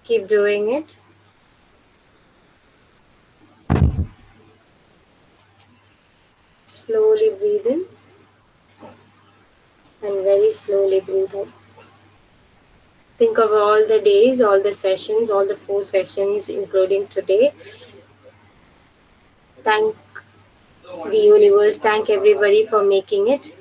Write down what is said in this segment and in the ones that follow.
Keep doing it. Slowly breathe in and very slowly breathe out. Think of all the days, all the sessions, all the 4 sessions, including today. Thank the universe, thank everybody for making it.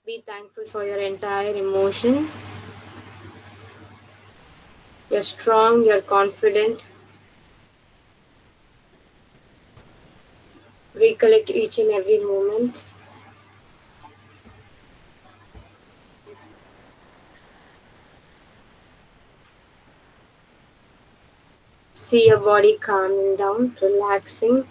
Be thankful for your entire emotion. You're strong, you're confident. Recollect each and every moment. See your body calming down, relaxing.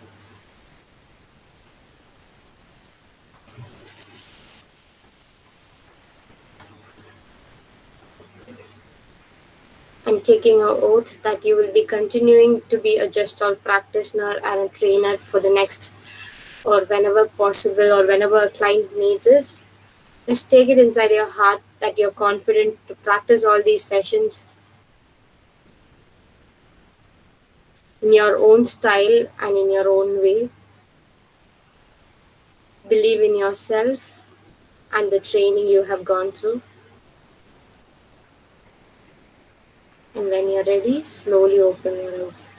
And taking an oath that you will be continuing to be a Gestalt practitioner and a trainer for the next or whenever possible or whenever a client needs it. Just take it inside your heart that you're confident to practice all these sessions in your own style and in your own way. Believe in yourself and the training you have gone through. And when you're ready, slowly open your eyes.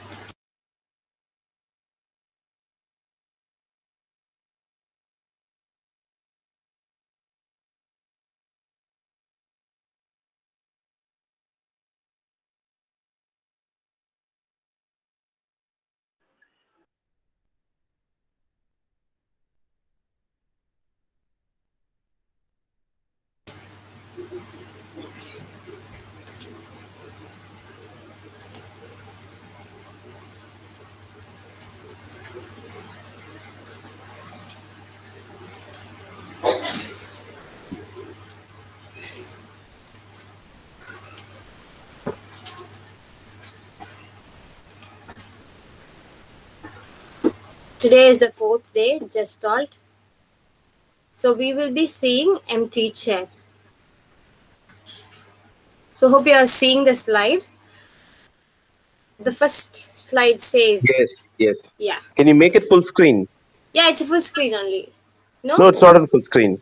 Today is the 4th day, Gestalt. So we will be seeing empty chair. So hope you are seeing the slide. The first slide says, Yes, yes. yeah. Can you make it full screen? Yeah, it's a full screen only. No, No? it's not on full screen.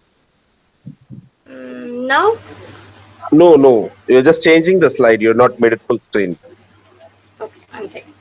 Now? No, no. You're just changing the slide. You're not made it full screen. Okay, one second.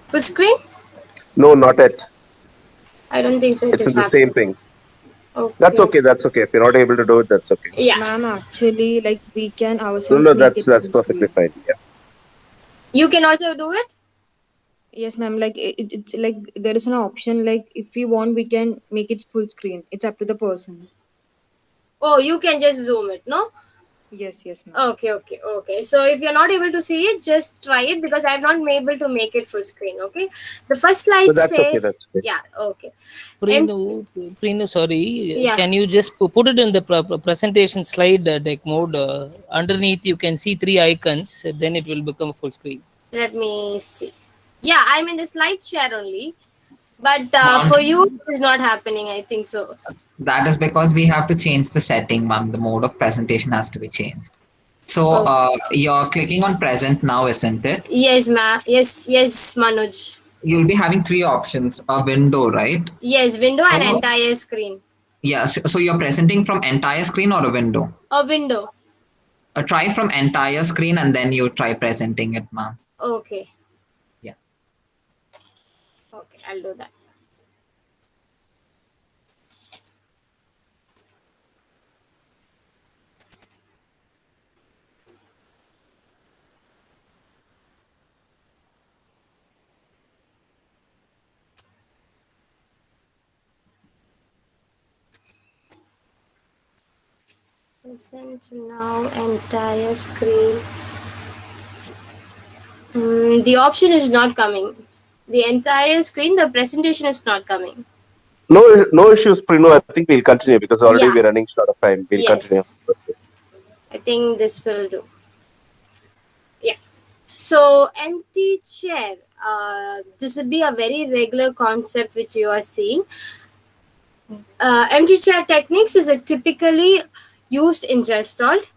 Full screen? No, not it. I don't think so. It It's is in the same happening. thing. That's Okay. okay. That's okay. If you're not able to do it, that's okay. Yeah. Ma'am, actually, like we can No, ourselves no, make it that's full perfectly screen. fine. Yeah. You can also do it? Yes, ma'am. Like it's like there is an option. Like if we want, we can make it full screen. It's up to the person. Oh, you can just zoom it, no? Yes, yes, ma'am. Okay. So if you're not able to see it, just try it because I'm not able to make it full screen. Okay. The first So slide that's okay. says, That's okay. yeah, okay. And Preenu, sorry. yeah, Can you just put it in the presentation slide deck mode? Underneath, you can see three icons. Then it will become full screen. let me see. Yeah, I'm in the slide share only. But for you, Ma'am, it is not happening. I think so. that is because we have to change the setting, ma'am. The mode of presentation has to be changed. So Oh, you're clicking on present now, isn't it? yes, ma. Yes, Manoj. You'll be having three options, a window, right? Yes, window and So entire screen. yeah, so you're presenting from entire screen or a window? A window. Try from entire screen and then you try presenting it, ma'am. Okay. Yeah. Okay, I'll do that. Present now, entire screen. The option is not coming. The entire screen, the presentation is not coming. No, no issues, Prino. I think we'll continue because already Yeah, we're running short of time. We'll continue. yes. I think this will do. Yeah. So, empty chair. This would be a very regular concept which you are seeing. Empty chair techniques is a typically used in Gestalt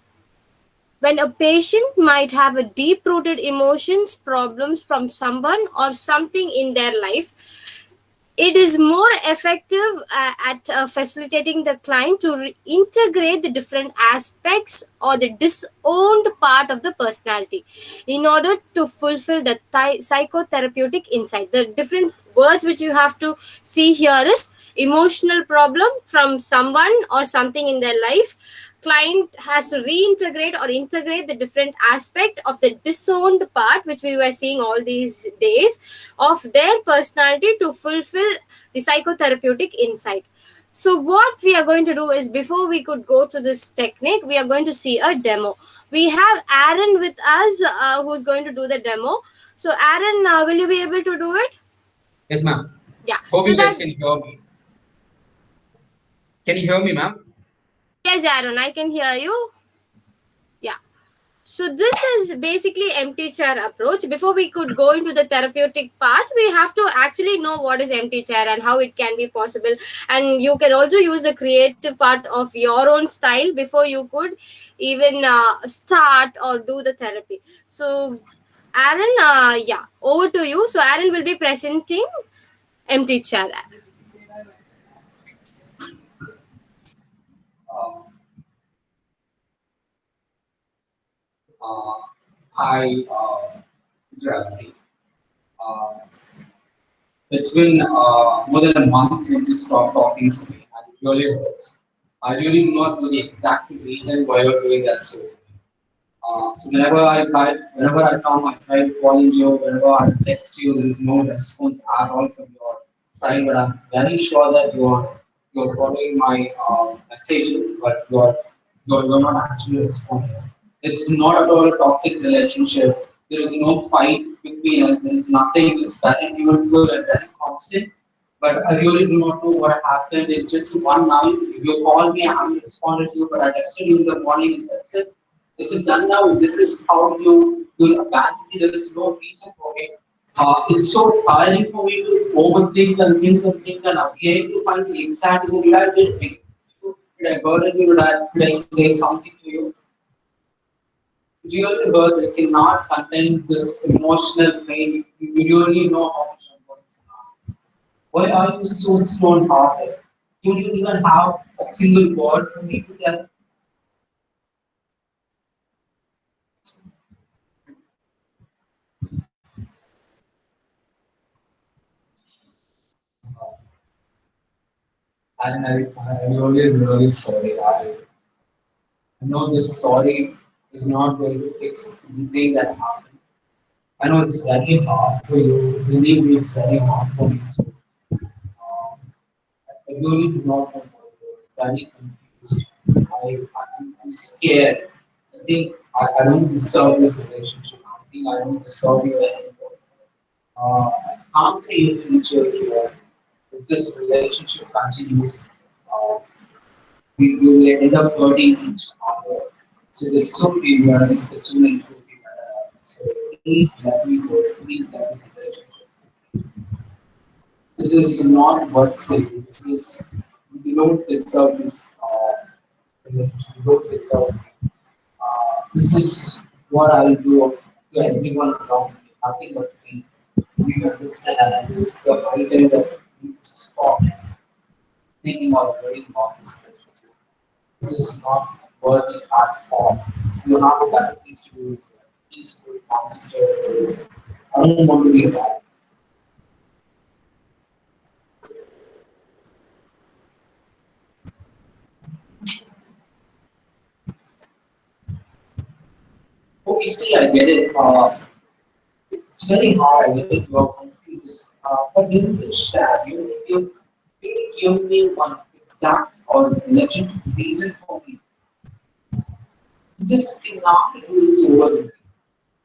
when a patient might have a deep rooted emotions problems from someone or something in their life. It is more effective at facilitating the client to integrate the different aspects or the disowned part of the personality in order to fulfill the psychotherapeutic insight. The different words which you have to see here is emotional problem from someone or something in their life. Client has to reintegrate or integrate the different aspect of the disowned part which we were seeing all these days of their personality to fulfill the psychotherapeutic insight. So what we are going to do is, before we could go to this technique, we are going to see a demo. We have Aaron with us who's going to do the demo. So Aaron, will you be able to do it? Yes, ma'am. Yeah. Hope So you guys that, can hear me. Can you hear me, ma'am? yes, Aaron, I can hear you. Yeah. So this is basically empty chair approach. Before we could go into the therapeutic part, we have to actually know what is empty chair and how it can be possible. And you can also use the creative part of your own style before you could even start or do the therapy. So Aaron, yeah, over to you. So Aaron will be presenting empty chair. Hi, Gracie. Uh, it's been more than a month since you stopped talking to me, and it really hurts. I really do not know the exact reason why you're doing that so. So whenever I come, I try calling you. Whenever I text you, there is no response at all from your side. But I'm very sure that you're following my messages, but you're not actually responding. It's not at all a toxic relationship. There is no fight between us. There is nothing. It's very beautiful and very constant. But I really do not know what happened. It's just one night. You called me, I haven't responded to you, but I texted you in the morning, and that's it. This is done now. This is how you abandon me. There is no reason for it. It's so tiring for me to overthink and again to find the exact reason. Did I burden you? Did I say something to you? Really hurts. It cannot contain this emotional pain. You really know how much I'm going through now. Why are you so stone-hearted? Do you even have a single word for me to tell? And I'm really sorry. I know this sorry is not going to fix anything that happened. I know it's very hard for you. Believe me, it's very hard for me too. I really do not know what to do. I'm very confused. I'm scared. I think I don't deserve this relationship. I think I don't deserve you anymore. I can't see a future here. If this relationship continues, uh, we will end up hurting each other. So the superior is the student to be better. So please let me go. Please let this relationship. This is not worth saving. This is you don't deserve this relationship. You don't deserve. This is what I will do to everyone around me. Nothing but pain. You understand, and this is the item that you stop thinking or worrying about this relationship. This is not worthy at all. You have a better things to do. Please do concentrate. I don't want to be bad. Okay, see, I get it. It's very hard. I get it. You're confused. But you understand. You give me one exact or legit reason for me. just cannot do this overnight.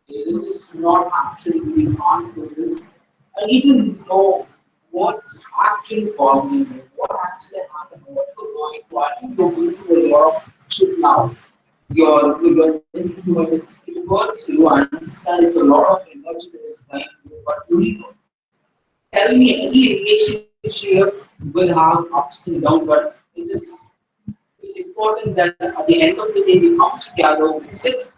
This is not actually, we can't do this. I need to know what's actually bothering me, what actually happened, what you're going through. I think you're going through a lot of shit now. You're thinking too much. It hurts you. I understand it's a lot of energy that is going through, but you need to tell me any relationship will have ups and downs, but it's important that at the end of the day we come together, we sit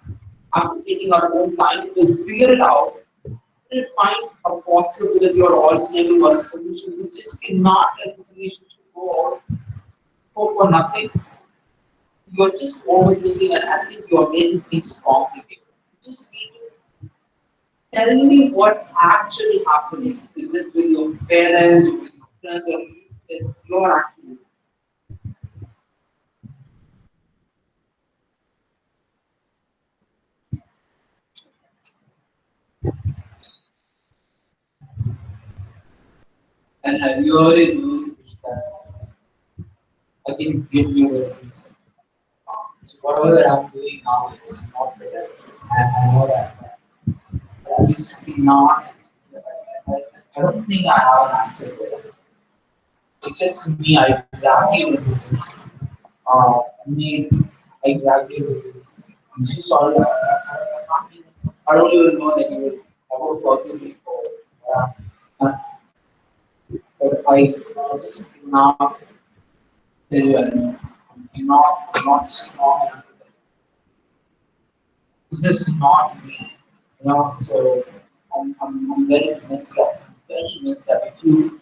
after taking our own time, we'll figure it out, we'll find a possibility or alternative or a solution. We just cannot let this relationship go on for nothing. You're just overthinking and I think you're making things complicated. You just need to tell me what actually happening. Is it with your parents or with your friends or that you're actually and I really wish that I can give you a reason. So whatever that I'm doing now is not better. And I know that. But I just cannot. I don't think I have an answer for it. It's just me. I dragged you into this. I dragged you into this. I'm so sorry. I don't even know that you will ever forgive me for it. Uh, but I just cannot tell you anymore. I'm not strong enough. This is not me. So I'm very messed up. Very messed up. If you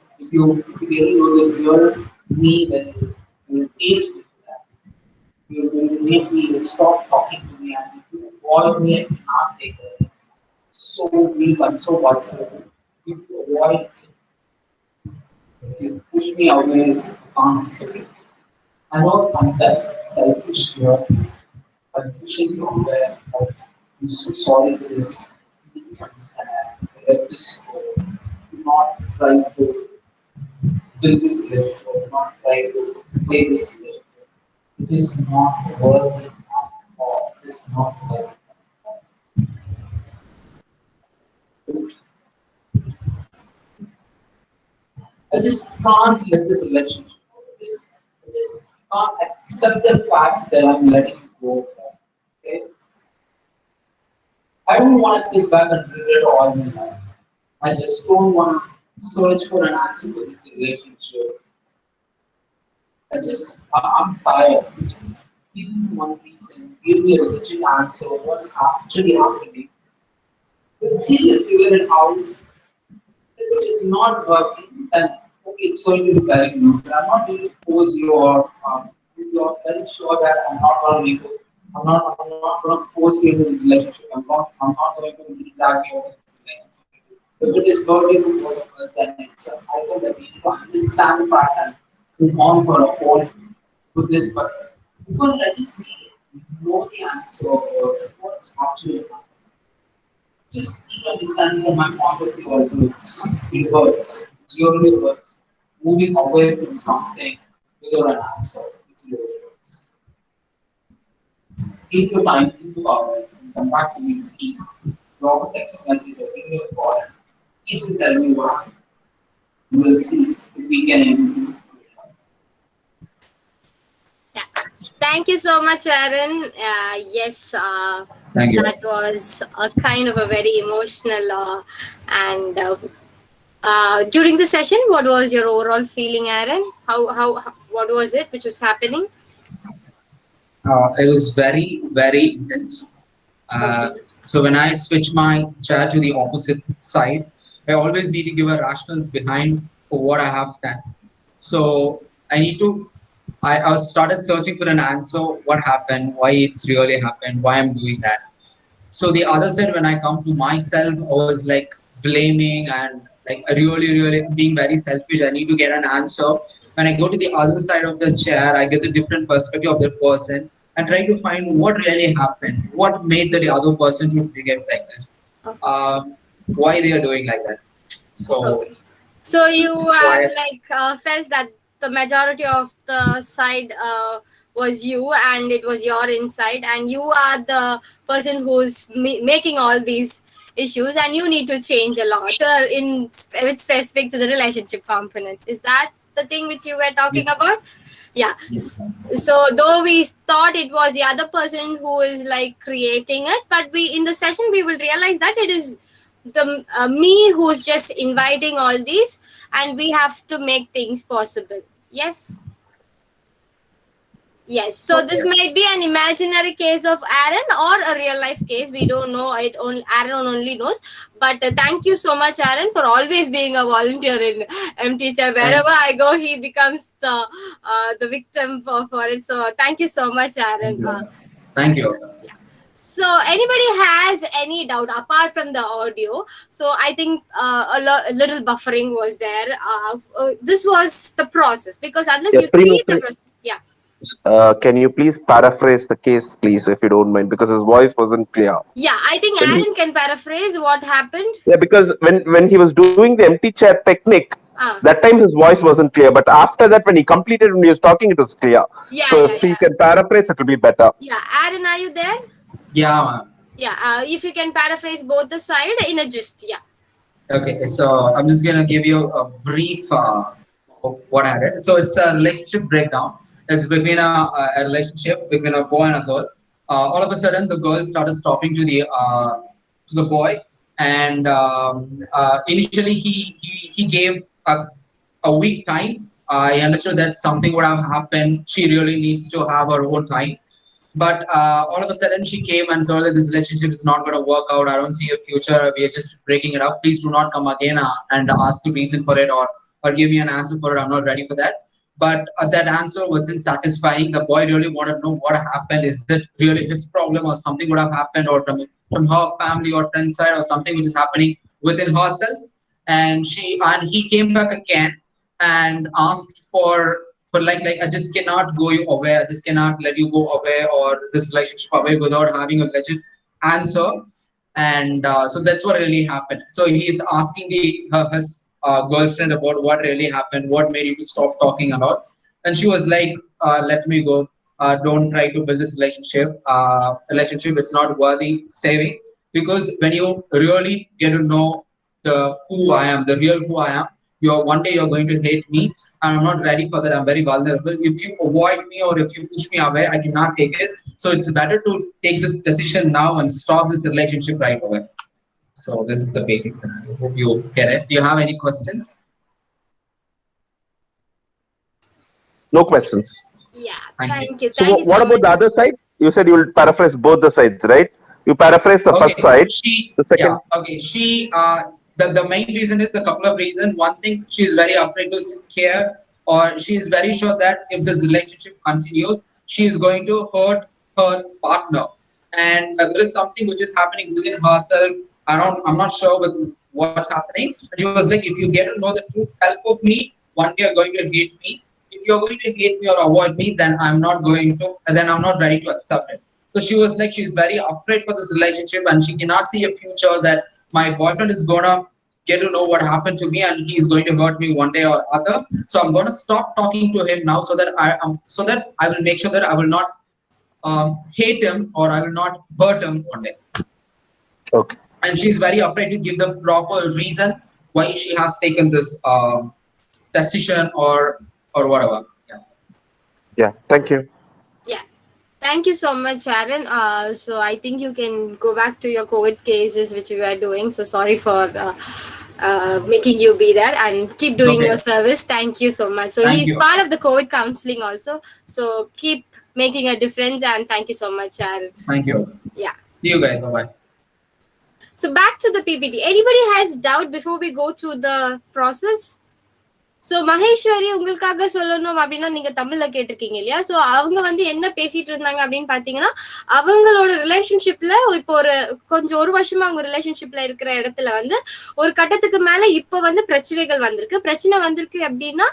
really know the real me, then you hate me for that. You will make me stop talking to me and if you avoid me and cannot take it. So weak and so vulnerable. If you avoid me, if you push me away, you can't accept it. I know I'm that selfish here, but pushing you away, but I'm so sorry for this. Please understand. Let this go. Do not try to build this relationship. Do not try to save this relationship. It is not worthy at all. It is not worthy. I just can't let this relationship go. I just can't accept the fact that I'm letting you go. Okay? I don't want to sit back and regret all my life. I just don't want to search for an answer for this relationship. I'm tired. Just give me one reason, give me a legit answer. What's actually happening? Let's see, let's figure it out. If it is not working, then okay, it's going to be very easy. I'm not going to force you or you're very sure that I'm not going to make it. I'm not going to force you into this relationship. I'm not going to drag you into this relationship. If it is working for both of us, then it's a item that we need to understand the fact and move on for a whole with this. But before I just need to know the answer or what's actually happening. Just understanding from my point of view also it works. It really works. Moving away from something without an answer, it really works. Take your time, think about it, and come back to me in peace. Drop a text message or give me a call and please do tell me what happened. We will see if we can improve. Yeah. Thank you so much, Aaron. Yes, Thank you. that was a kind of a very emotional and during the session, what was your overall feeling, Aaron? What was it which was happening? It was very, very intense. Okay. So when I switch my chair to the opposite side, I always need to give a rationale behind for what I have done. So I need to. I was started searching for an answer. What happened? Why it's really happened? Why I'm doing that? So the other side, when I come to myself, I was like blaming and like really, really being very selfish. I need to get an answer. When I go to the other side of the chair, I get the different perspective of that person and try to find what really happened, what made the other person to behave like this, Okay. why they are doing like that. So Okay. So you why felt that the majority of the side was you, and it was your insight, and you are the person who's making all these issues, and you need to change a lot in with specific to the relationship component. Is that the thing which you were talking Yes. about? Yeah. Yes. So though we thought it was the other person who is like creating it, but we in the session we will realize that it is the me who's just inviting all these, and we have to make things possible. Yes. Yes, so this might be an imaginary case of Aaron or a real life case. We don't know. Aaron only knows. But thank you so much, Aaron, for always being a volunteer in M-Teacher. Wherever I go, he becomes the victim for it. So thank you so much, Aaron. Thank you. So anybody has any doubt apart from the audio? So I think a little buffering was there. This was the process, because unless you see the process, yeah. Can you please paraphrase the case, please, if you don't mind, because his voice wasn't clear. Yeah, I think Aaron can paraphrase what happened. Yeah, because when he was doing the empty chair technique, that time his voice wasn't clear. But after that, when he completed, when he was talking, it was clear. Yeah, so if he can paraphrase, it will be better. Yeah, Aaron, are you there? Yeah. Yeah, if you can paraphrase both the side in a gist, yeah. Okay, so I'm just gonna give you a brief of what I did. So it's a relationship breakdown. It's between a relationship between a boy and a girl. All of a sudden, the girl started talking to the boy, and initially he gave a week time. I understood that something would have happened. She really needs to have her own time. But all of a sudden, she came and told that this relationship is not going to work out. I don't see a future. We are just breaking it up. Please do not come again and ask a reason for it, or give me an answer for it. I'm not ready for that. But that answer wasn't satisfying. The boy really wanted to know what happened. Is that really his problem, or something would have happened, or from her family or friend side, or something which is happening within herself? And he came back again and asked for like I just cannot go away. I just cannot let you go away, or this relationship away, without having a legit answer. And so that's what really happened. So he's asking his girlfriend about what really happened, what made you to stop talking a lot. And she was like, let me go. Don't try to build this relationship. It's not worthy saving, because when you really get to know the who I am, the real who I am, one day you're going to hate me, and I'm not ready for that. I'm very vulnerable. If you avoid me or if you push me away, I cannot take it. So it's better to take this decision now and stop this relationship right away. So this is the basic scenario. Hope you get it. Do you have any questions? No questions. Yeah, Thank you. So Thank you so what about much. the other side? You said you will paraphrase both the sides, right? You paraphrase the first side. The second. Yeah, okay. The main reason is the couple of reasons. One thing, she's very afraid to scare, or she's very sure that if this relationship continues, she is going to hurt her partner. And there is something which is happening within herself. I'm not sure with what's happening. And she was like, if you get to know the true self of me, one day you're going to hate me. If you're going to hate me or avoid me, then I'm not ready to accept it. So she was like, she's very afraid for this relationship, and she cannot see a future that my boyfriend is gonna get to know what happened to me, and he's going to hurt me one day or other. So I'm gonna stop talking to him now, so that I will make sure that I will not hate him, or I will not hurt him one day. Okay. And she's very afraid to give the proper reason why she has taken this decision or whatever. Yeah. Thank you. Yeah. Thank you so much, Aaron. So I think you can go back to your COVID cases, which we were doing. So sorry for making you be there, and keep doing your service. Thank you so much. So he's part of the COVID counseling also. So keep making a difference, and thank you so much, Aaron. Thank you. Yeah. See you guys. Bye-bye. So back to the PPT. Anybody has doubt before we go to the process? So Maheswari உங்களுக்காக சொல்லணும் அப்படின்னா நீங்க தமிழ்ல கேட்டிருக்கீங்க இல்லையா? So அவங்க வந்து என்ன பேசிட்டு இருந்தாங்க அப்படின்னு பாத்தீங்கன்னா, அவங்களோட ரிலேஷன்ஷிப்ல இப்போ ஒரு வருஷமா அவங்க ரிலேஷன்ஷிப்ல இருக்கிற இடத்துல வந்து ஒரு கட்டத்துக்கு மேல இப்ப வந்து பிரச்சனை வந்திருக்கு அப்படின்னா,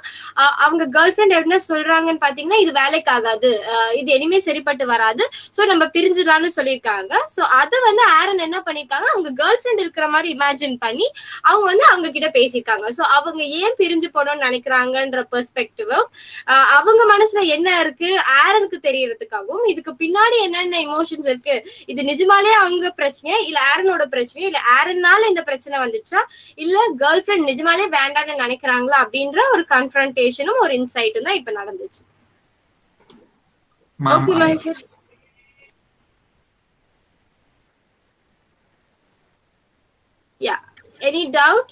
அவங்க கேர்ள் ஃப்ரெண்ட் என்ன சொல்றாங்கன்னு பாத்தீங்கன்னா, இது வேலைக்கு ஆகாது, இது இனிமே சரிப்பட்டு வராது, ஸோ நம்ம பிரிஞ்சிடலாம்னு சொல்லியிருக்காங்க. ஸோ அதை வந்து ஆரன் என்ன பண்ணிருக்காங்க, அவங்க கேர்ள் ஃப்ரெண்ட் இருக்கிற மாதிரி இமேஜின் பண்ணி அவங்க வந்து அவங்க கிட்ட பேசியிருக்காங்க. ஸோ அவங்க ஏன் பிரிஞ்சு போனோம்னு பண்ணணும்னு நினைக்கிறாங்கன்ற பெர்ஸ்பெக்டிவ் அவங்க மனசுல என்ன இருக்கு ஆரனுக்கு தெரியறதுக்காகவும் இதுக்கு பின்னாடி என்னென்ன எமோஷன்ஸ் இருக்கு, இது நிஜமாலே அவங்க பிரச்சனையா இல்ல ஆரனோட பிரச்சனையா இல்ல ஆரன்னால இந்த பிரச்சனை வந்துச்சா இல்ல கேர்ள் ஃபிரெண்ட் நிஜமாலே வேண்டாம்னு நினைக்கிறாங்களா அப்படின்ற ஒரு கன்ஃபரன்டேஷனும் ஒரு இன்சைட்டும் தான் இப்ப நடந்துச்சு. Okay Maheswari. Yeah. Any doubt?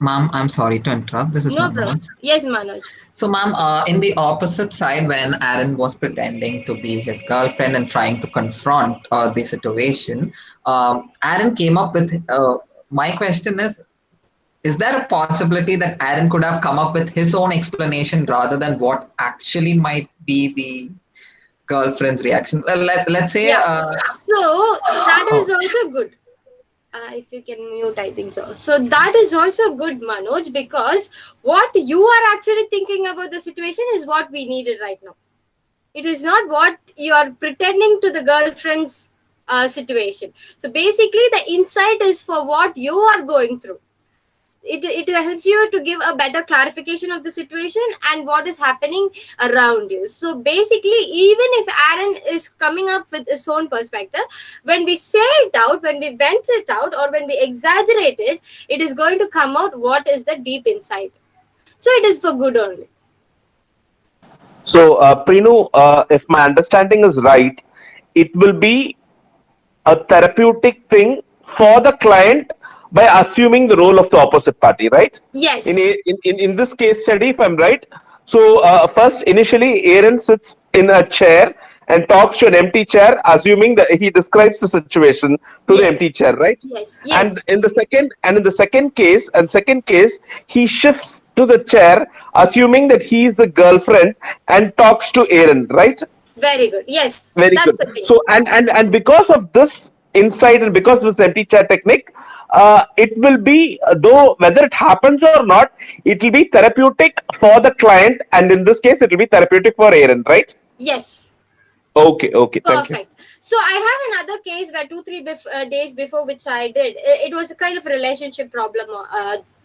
Ma'am, I'm sorry to interrupt. This is No Manoj. problem. Yes, Manoj. So, ma'am, in the opposite side, when Aaron was pretending to be his girlfriend and trying to confront the situation, Aaron came up with. My question is there a possibility that Aaron could have come up with his own explanation rather than what actually might be the girlfriend's reaction? Let's say. Yeah. So that is also good. If you can mute, I think so. So that is also good, Manoj, because what you are actually thinking about the situation is what we needed right now. It is not what you are pretending to the girlfriend's situation. So basically, the insight is for what you are going through. It helps you to give a better clarification of the situation and what is happening around you. So basically, even if Aaron is coming up with his own perspective, when we say it out, when we vent it out, or when we exaggerate it, it is going to come out what is the deep inside. So it is for good only. So, Preenu, if my understanding is right, it will be a therapeutic thing for the client by assuming the role of the opposite party, right? Yes. In this case study, if I'm right, so first initially Aaron sits in a chair and talks to an empty chair, assuming that he describes the situation to the empty chair, right? Yes. Yes. And in the second case, he shifts to the chair, assuming that he is the girlfriend and talks to Aaron, right? Very good. Yes. Very That's good. the thing. So and because of this insight and because of this empty chair technique, it will be, though whether it happens or not, it will be therapeutic for the client, and in this case, it will be therapeutic for Aaron, right? Yes. Okay, thank you. Perfect. So I have another case where 2-3 days before which I did, it was a kind of relationship problem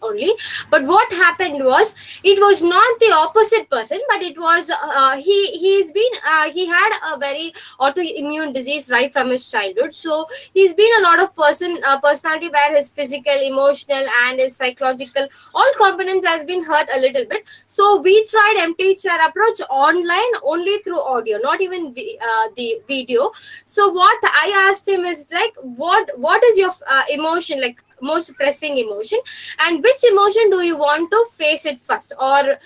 only. But what happened was, it was not the opposite person, but it was he had a very autoimmune disease right from his childhood. So he's been a lot of personality where his physical, emotional, and his psychological all components has been hurt a little bit. So we tried empty chair approach online only through audio, not even the video. So what I asked him is like, what is your emotion, like most pressing emotion, and which emotion do you want to face it first or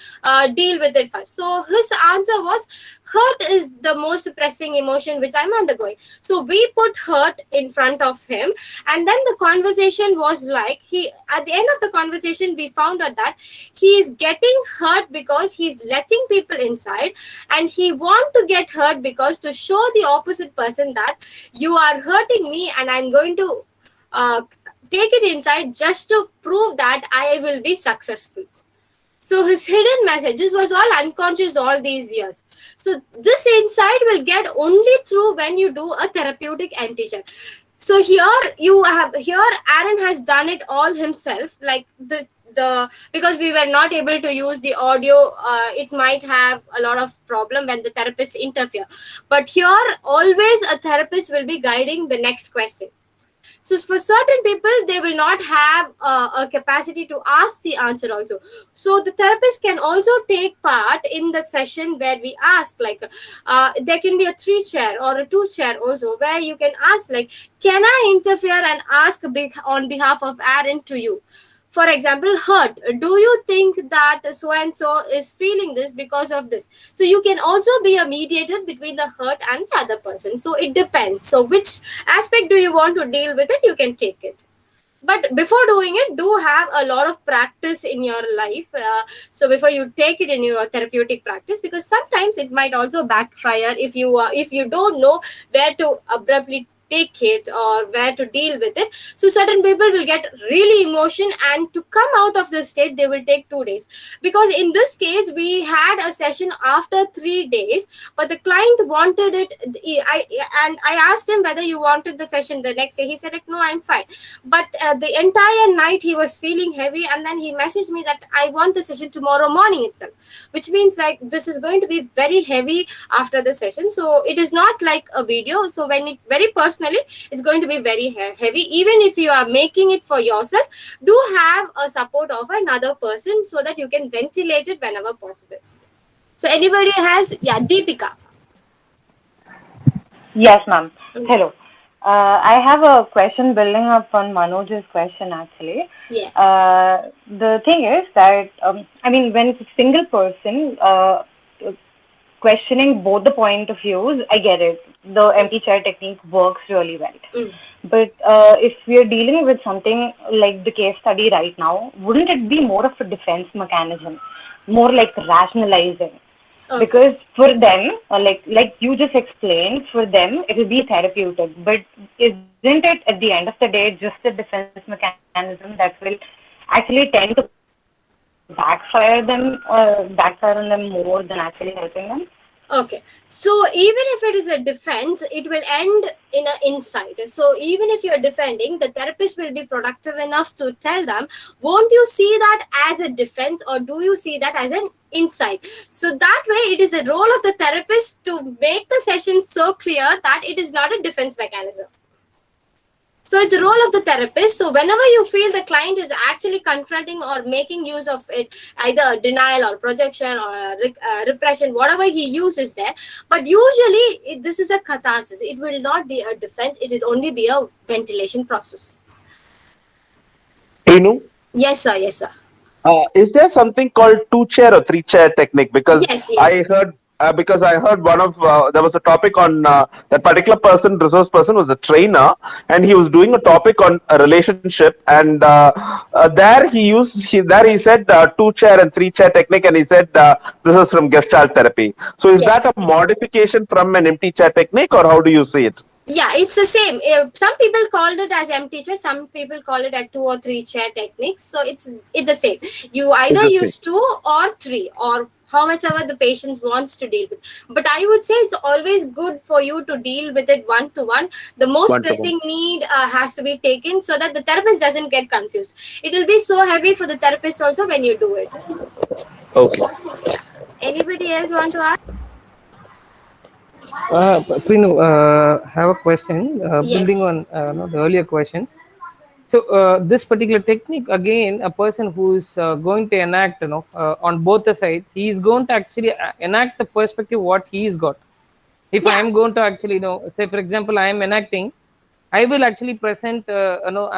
deal with it first? So his answer was, hurt is the most pressing emotion which I'm undergoing. So we put hurt in front of him, and then the conversation was like, at the end of the conversation we found out that he is getting hurt because he's letting people inside, and he want to get hurt because to show the opposite person that you are hurting me and I'm going to take it inside just to prove that I will be successful. So his hidden messages was all unconscious all these years. So this insight will get only through when you do a therapeutic empty chair. So here Aaron has done it all himself, like because we were not able to use the audio, it might have a lot of problem when the therapist interfere. But here always a therapist will be guiding the next question. So for certain people, they will not have a capacity to ask the answer also. So the therapist can also take part in the session where we ask, like there can be a 3-chair or a 2-chair also, where you can ask like, can I interfere and ask on behalf of Aaron to you? For example, hurt. Do you think that so and so is feeling this because of this? So you can also be a mediator between the hurt and the other person. So it depends. So which aspect do you want to deal with it? You can take it. But before doing it, do have a lot of practice in your life. So before you take it in your therapeutic practice, because sometimes it might also backfire if you don't know where to abruptly take it or where to deal with it. So certain people will get really emotion, and to come out of this state they will take 2 days, because in this case we had a session after 3 days, but the client wanted it. I asked him whether you wanted the session the next day. He said like, no, I'm fine. But the entire night he was feeling heavy, and then he messaged me that I want the session tomorrow morning itself, which means like this is going to be very heavy after the session. So it is not like a video. So when it very personally, it's going to be very heavy. Even if you are making it for yourself, do have a support of another person so that you can ventilate it whenever possible. So anybody has, yeah, Deepika. Yes, ma'am. Hello. I have a question building up on Manoj's question actually. Yes. The thing is that, I mean, when it's a single person questioning both the point of views, I get it. The empty chair technique works really well. But if we are dealing with something like the case study right now, wouldn't it be more of a defense mechanism, more like rationalizing? Okay. Because for them, like you just explained, for them it will be therapeutic. But isn't it at the end of the day just a defense mechanism that will actually tend to backfire on them more than actually helping them? Okay, so even if it is a defense, it will end in an insight. So even if you're defending, the therapist will be productive enough to tell them, won't you see that as a defense, or do you see that as an insight? So that way it is the role of the therapist to make the session so clear that it is not a defense mechanism. So it's the role of the therapist. So whenever you feel the client is actually confronting or making use of it, either denial or projection or repression, whatever he uses there, but usually this is a catharsis. It will not be a defense. It will only be a ventilation process. Inu? Yes, sir. Yes, sir. Is there something called 2-chair or 3-chair technique? Because Yes. I heard one of there was a topic on that particular person, resource person, was a trainer, and he was doing a topic on a relationship, and there he said 2-chair and 3-chair technique, and he said this is from Gestalt therapy. So is Yes. that a modification from an empty chair technique, or how do you see it? Yeah, it's the same. Some people called it as empty chair. Some people call it at 2 or 3 chair techniques. So it's the same. You either It's the use 2 or 3, or how much ever the patient wants to deal with. But I would say it's always good for you to deal with it one-to-one. The most One-to-one. pressing need has to be taken so that the therapist doesn't get confused. It will be so heavy for the therapist also when you do it. Okay. Anybody else want to ask? Prinu, have a question building Yes. on the earlier questions. So this particular technique, again, a person who is going to enact, on both the sides, he is going to actually enact the perspective what he's got. If Yeah. I am going to actually, say for example, I am enacting, I will actually present,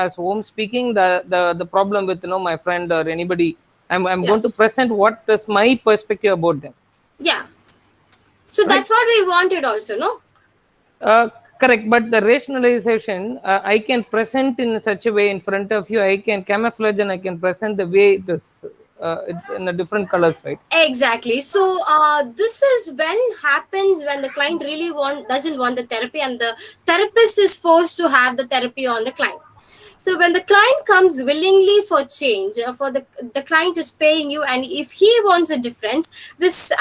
as home speaking, the problem with my friend or anybody. I'm Yeah. going to present what is my perspective about them. Yeah. So that's what we wanted also, no? Correct, but the rationalization I can present in such a way in front of you. I can camouflage and I can present the way it is in a different colors, right? Exactly. So this is when happens when the client really doesn't want the therapy, and the therapist is forced to have the therapy on the client. So when the client comes willingly for change, for the client is paying you, and if he wants a difference, this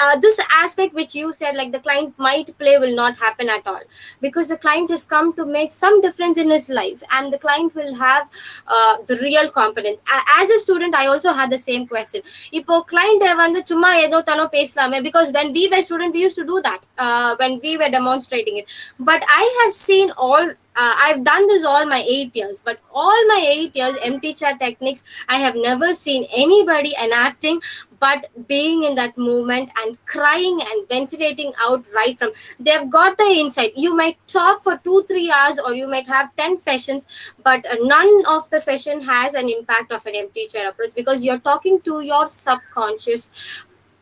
aspect which you said, like the client might play, will not happen at all, because the client has come to make some difference in his life, and the client will have the real component. As a student, I also had the same question. Ipo client வந்து சும்மா ஏதோ தானோ பேசலாமே, because when we were student we used to do that when we were demonstrating it. But I have seen I've done this all my 8 years, but all my 8 years empty chair techniques, I have never seen anybody enacting but being in that moment and crying and ventilating out right from. They've got the insight. You might talk for 2-3 hours, or you might have 10 sessions, but none of the session has an impact of an empty chair approach, because you're talking to your subconscious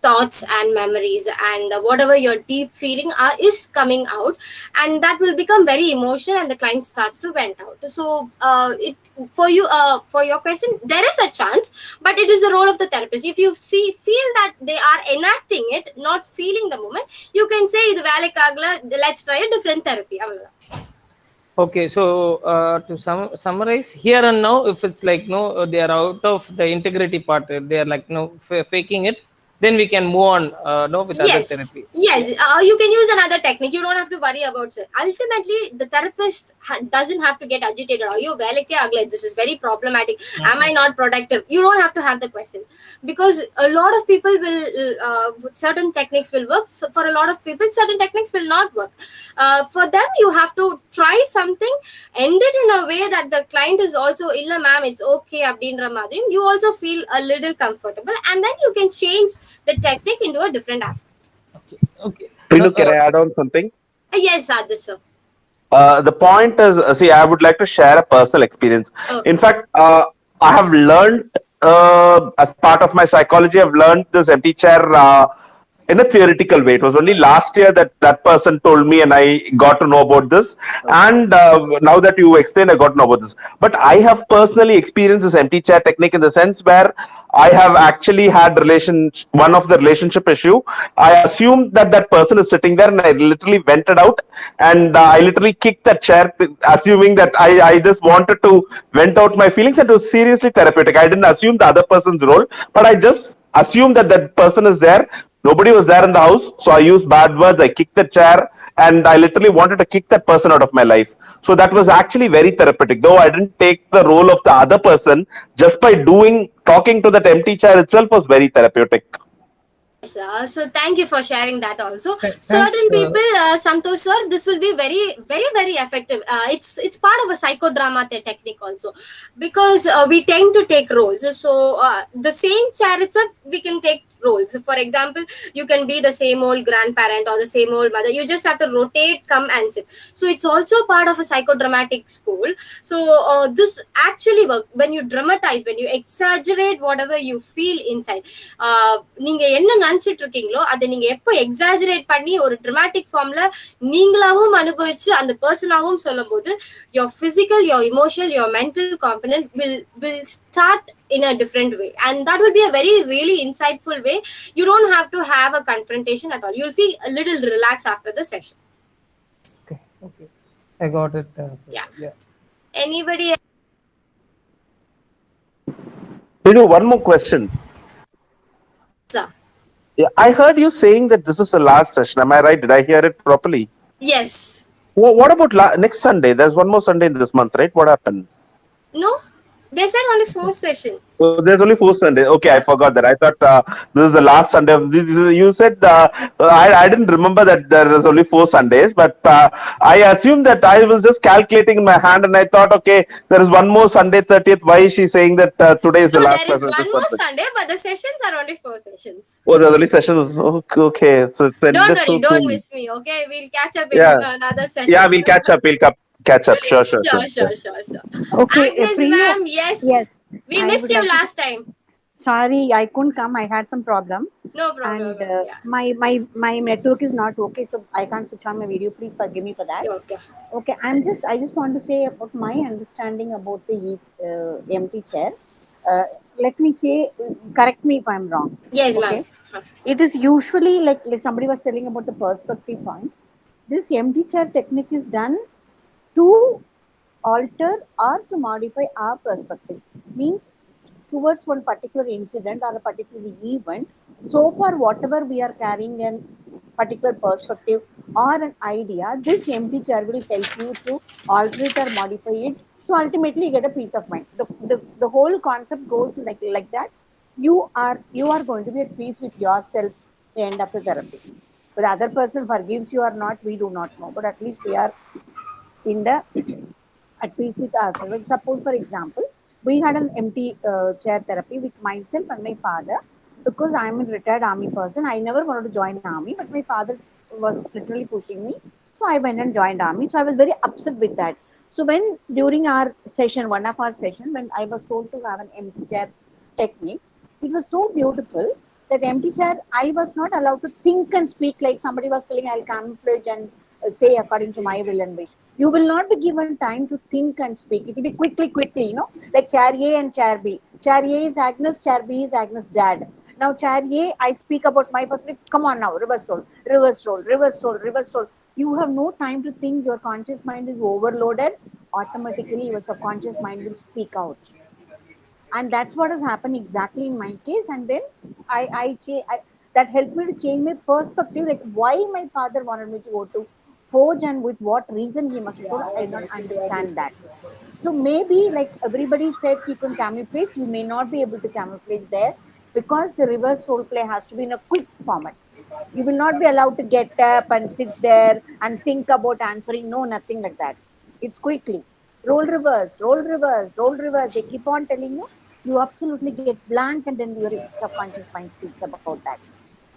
thoughts and memories, and whatever your deep feeling is coming out, and that will become very emotional, and the client starts to vent out. So for your question, there is a chance, but it is the role of the therapist. If you feel that they are enacting it, not feeling the moment, you can say idu velaikkagala, let's try a different therapy. Okay, so to summarize, here and now, if it's like no, they are out of the integrity part, they are like no faking it, then we can move on no with other Yes, therapy. yes. You can use another technique. You don't have to worry about it. Ultimately, the therapist doesn't have to get agitated. Are you well? This is very problematic. Am I not productive? You don't have to have the question, because a lot of people will certain techniques will work. So for a lot of people, certain techniques will not work. For them, you have to try something, end it in a way that the client is also illa ma'am, it's okay. Abdindra madri, you also feel a little comfortable, and then you can change the technique into a different aspect. Okay, okay. Prinu, can I add on something? Yes, Adis sir. The point is, see, I would like to share a personal experience. Okay. In fact, I have learned, as part of my psychology, I've learned this empty chair in a theoretical way. It was only last year that that person told me, and I got to know about this. And now that you explained, I got to know about this. But I have personally experienced this empty chair technique in the sense where I have actually had one of the relationship issue. I assumed that that person is sitting there, and I literally vented out, and I literally kicked that chair, assuming that I just wanted to vent out my feelings, and it was seriously therapeutic. I didn't assume the other person's role, but I just assumed that that person is there. Nobody was there in the house, so I used bad words. I kicked the chair, and I literally wanted to kick that person out of my life. So that was actually very therapeutic. Though I didn't take the role of the other person, just by talking to that empty chair itself was very therapeutic. So thank you for sharing that also. Thanks, Certain people, Santosh sir, this will be very, very, very effective. It's part of a psychodrama technique also, because we tend to take roles. So the same chair itself, we can take roles. For example, you can be the same old grandparent or the same old mother. You just have to rotate, come and sit. So it's also part of a psychodramatic school. So this actually work when you dramatize, when you exaggerate whatever you feel inside. நீங்க என்ன நினைச்சிட்டு இருக்கீங்களோ அதை நீங்க எப்போ exaggerate பண்ணி ஒரு dramatic ஃபார்ம்ல நீங்களாவும் அனுபவிச்சு அந்த பர்சனாவும் சொல்லும்போது your physical, your emotional, your mental component will start in a different way, and that will be a very really insightful way. You don't have to have a confrontation at all. You'll feel a little relaxed after the session. Okay, okay, I got it. Yeah. Anybody else? One more question. Sir. Yeah, I heard you saying that this is the last session. Am I right? Did I hear it properly? Yes. What about next Sunday? There's one more Sunday in this month, right? What happened? No, they said only 4 session. So there's only 4 Sundays. Okay, I forgot that. I thought this is the last Sunday. You said I didn't remember that there is only 4 Sundays, but I assumed that I was just calculating in my hand, and I thought, okay, there is one more Sunday, 30th. Why is she saying that today is the No, last there is session? one more Sunday, but the sessions are only 4 sessions. Oh, there's only sessions. Okay, so it's Don't ended worry, so don't soon. miss me. Okay, we'll catch up in Yeah. another session. Yeah, we'll catch up. Catch up. Sure. Sure. Okay, Agnes Priya. ma'am, yes. Yes. We I missed would you like to- last time. Sorry, I couldn't come. I had some problem, No problem. and Yeah. my network is not okay, so I can't switch on my video. Please forgive me for that. Okay. Okay, I just want to say about my understanding about the empty chair. Let me say, correct me if I'm wrong. Yes, Okay. ma'am. It is usually like somebody was telling about the perspective point. This empty chair technique is done to alter or to modify our perspective. Means towards one particular incident or a particular event. So far, whatever we are carrying a particular perspective or an idea, this empty chair will help you to alter it or modify it. So ultimately, you get a peace of mind. The whole concept goes like that. You are going to be at peace with yourself at the end of the therapy. Whether the other person forgives you or not, we do not know. But at least we are in the at peace with ourselves. Like suppose, for example, we had an empty chair therapy with myself and my father, because I'm a retired army person. I never wanted to join army, but my father was literally pushing me. So I went and joined army. So I was very upset with that. So when during our session, one of our session, when I was told to have an empty chair technique, it was so beautiful that empty chair, I was not allowed to think and speak like somebody was telling I'll camouflage and say according to my will and wish. You will not be given time to think and speak. It will be quickly, like chair A and chair B. Chair A is Agnes, chair B is Agnes' dad. Now chair A, I speak about my perspective. Come on now, reverse roll. You have no time to think. Your conscious mind is overloaded. Automatically, your subconscious mind will speak out, and that's what has happened exactly in my case. And then I that helped me to change my perspective, like why my father wanted me to go to forge and with what reason he must have told. I did not understand that. So maybe like everybody said you can camouflage, you may not be able to camouflage there, because the reverse role play has to be in a quick format. You will not be allowed to get up and sit there and think about answering. No, nothing like that. It's quickly. Role reverse, role reverse, role reverse. They keep on telling you, you absolutely get blank, and then your subconscious mind speaks about that.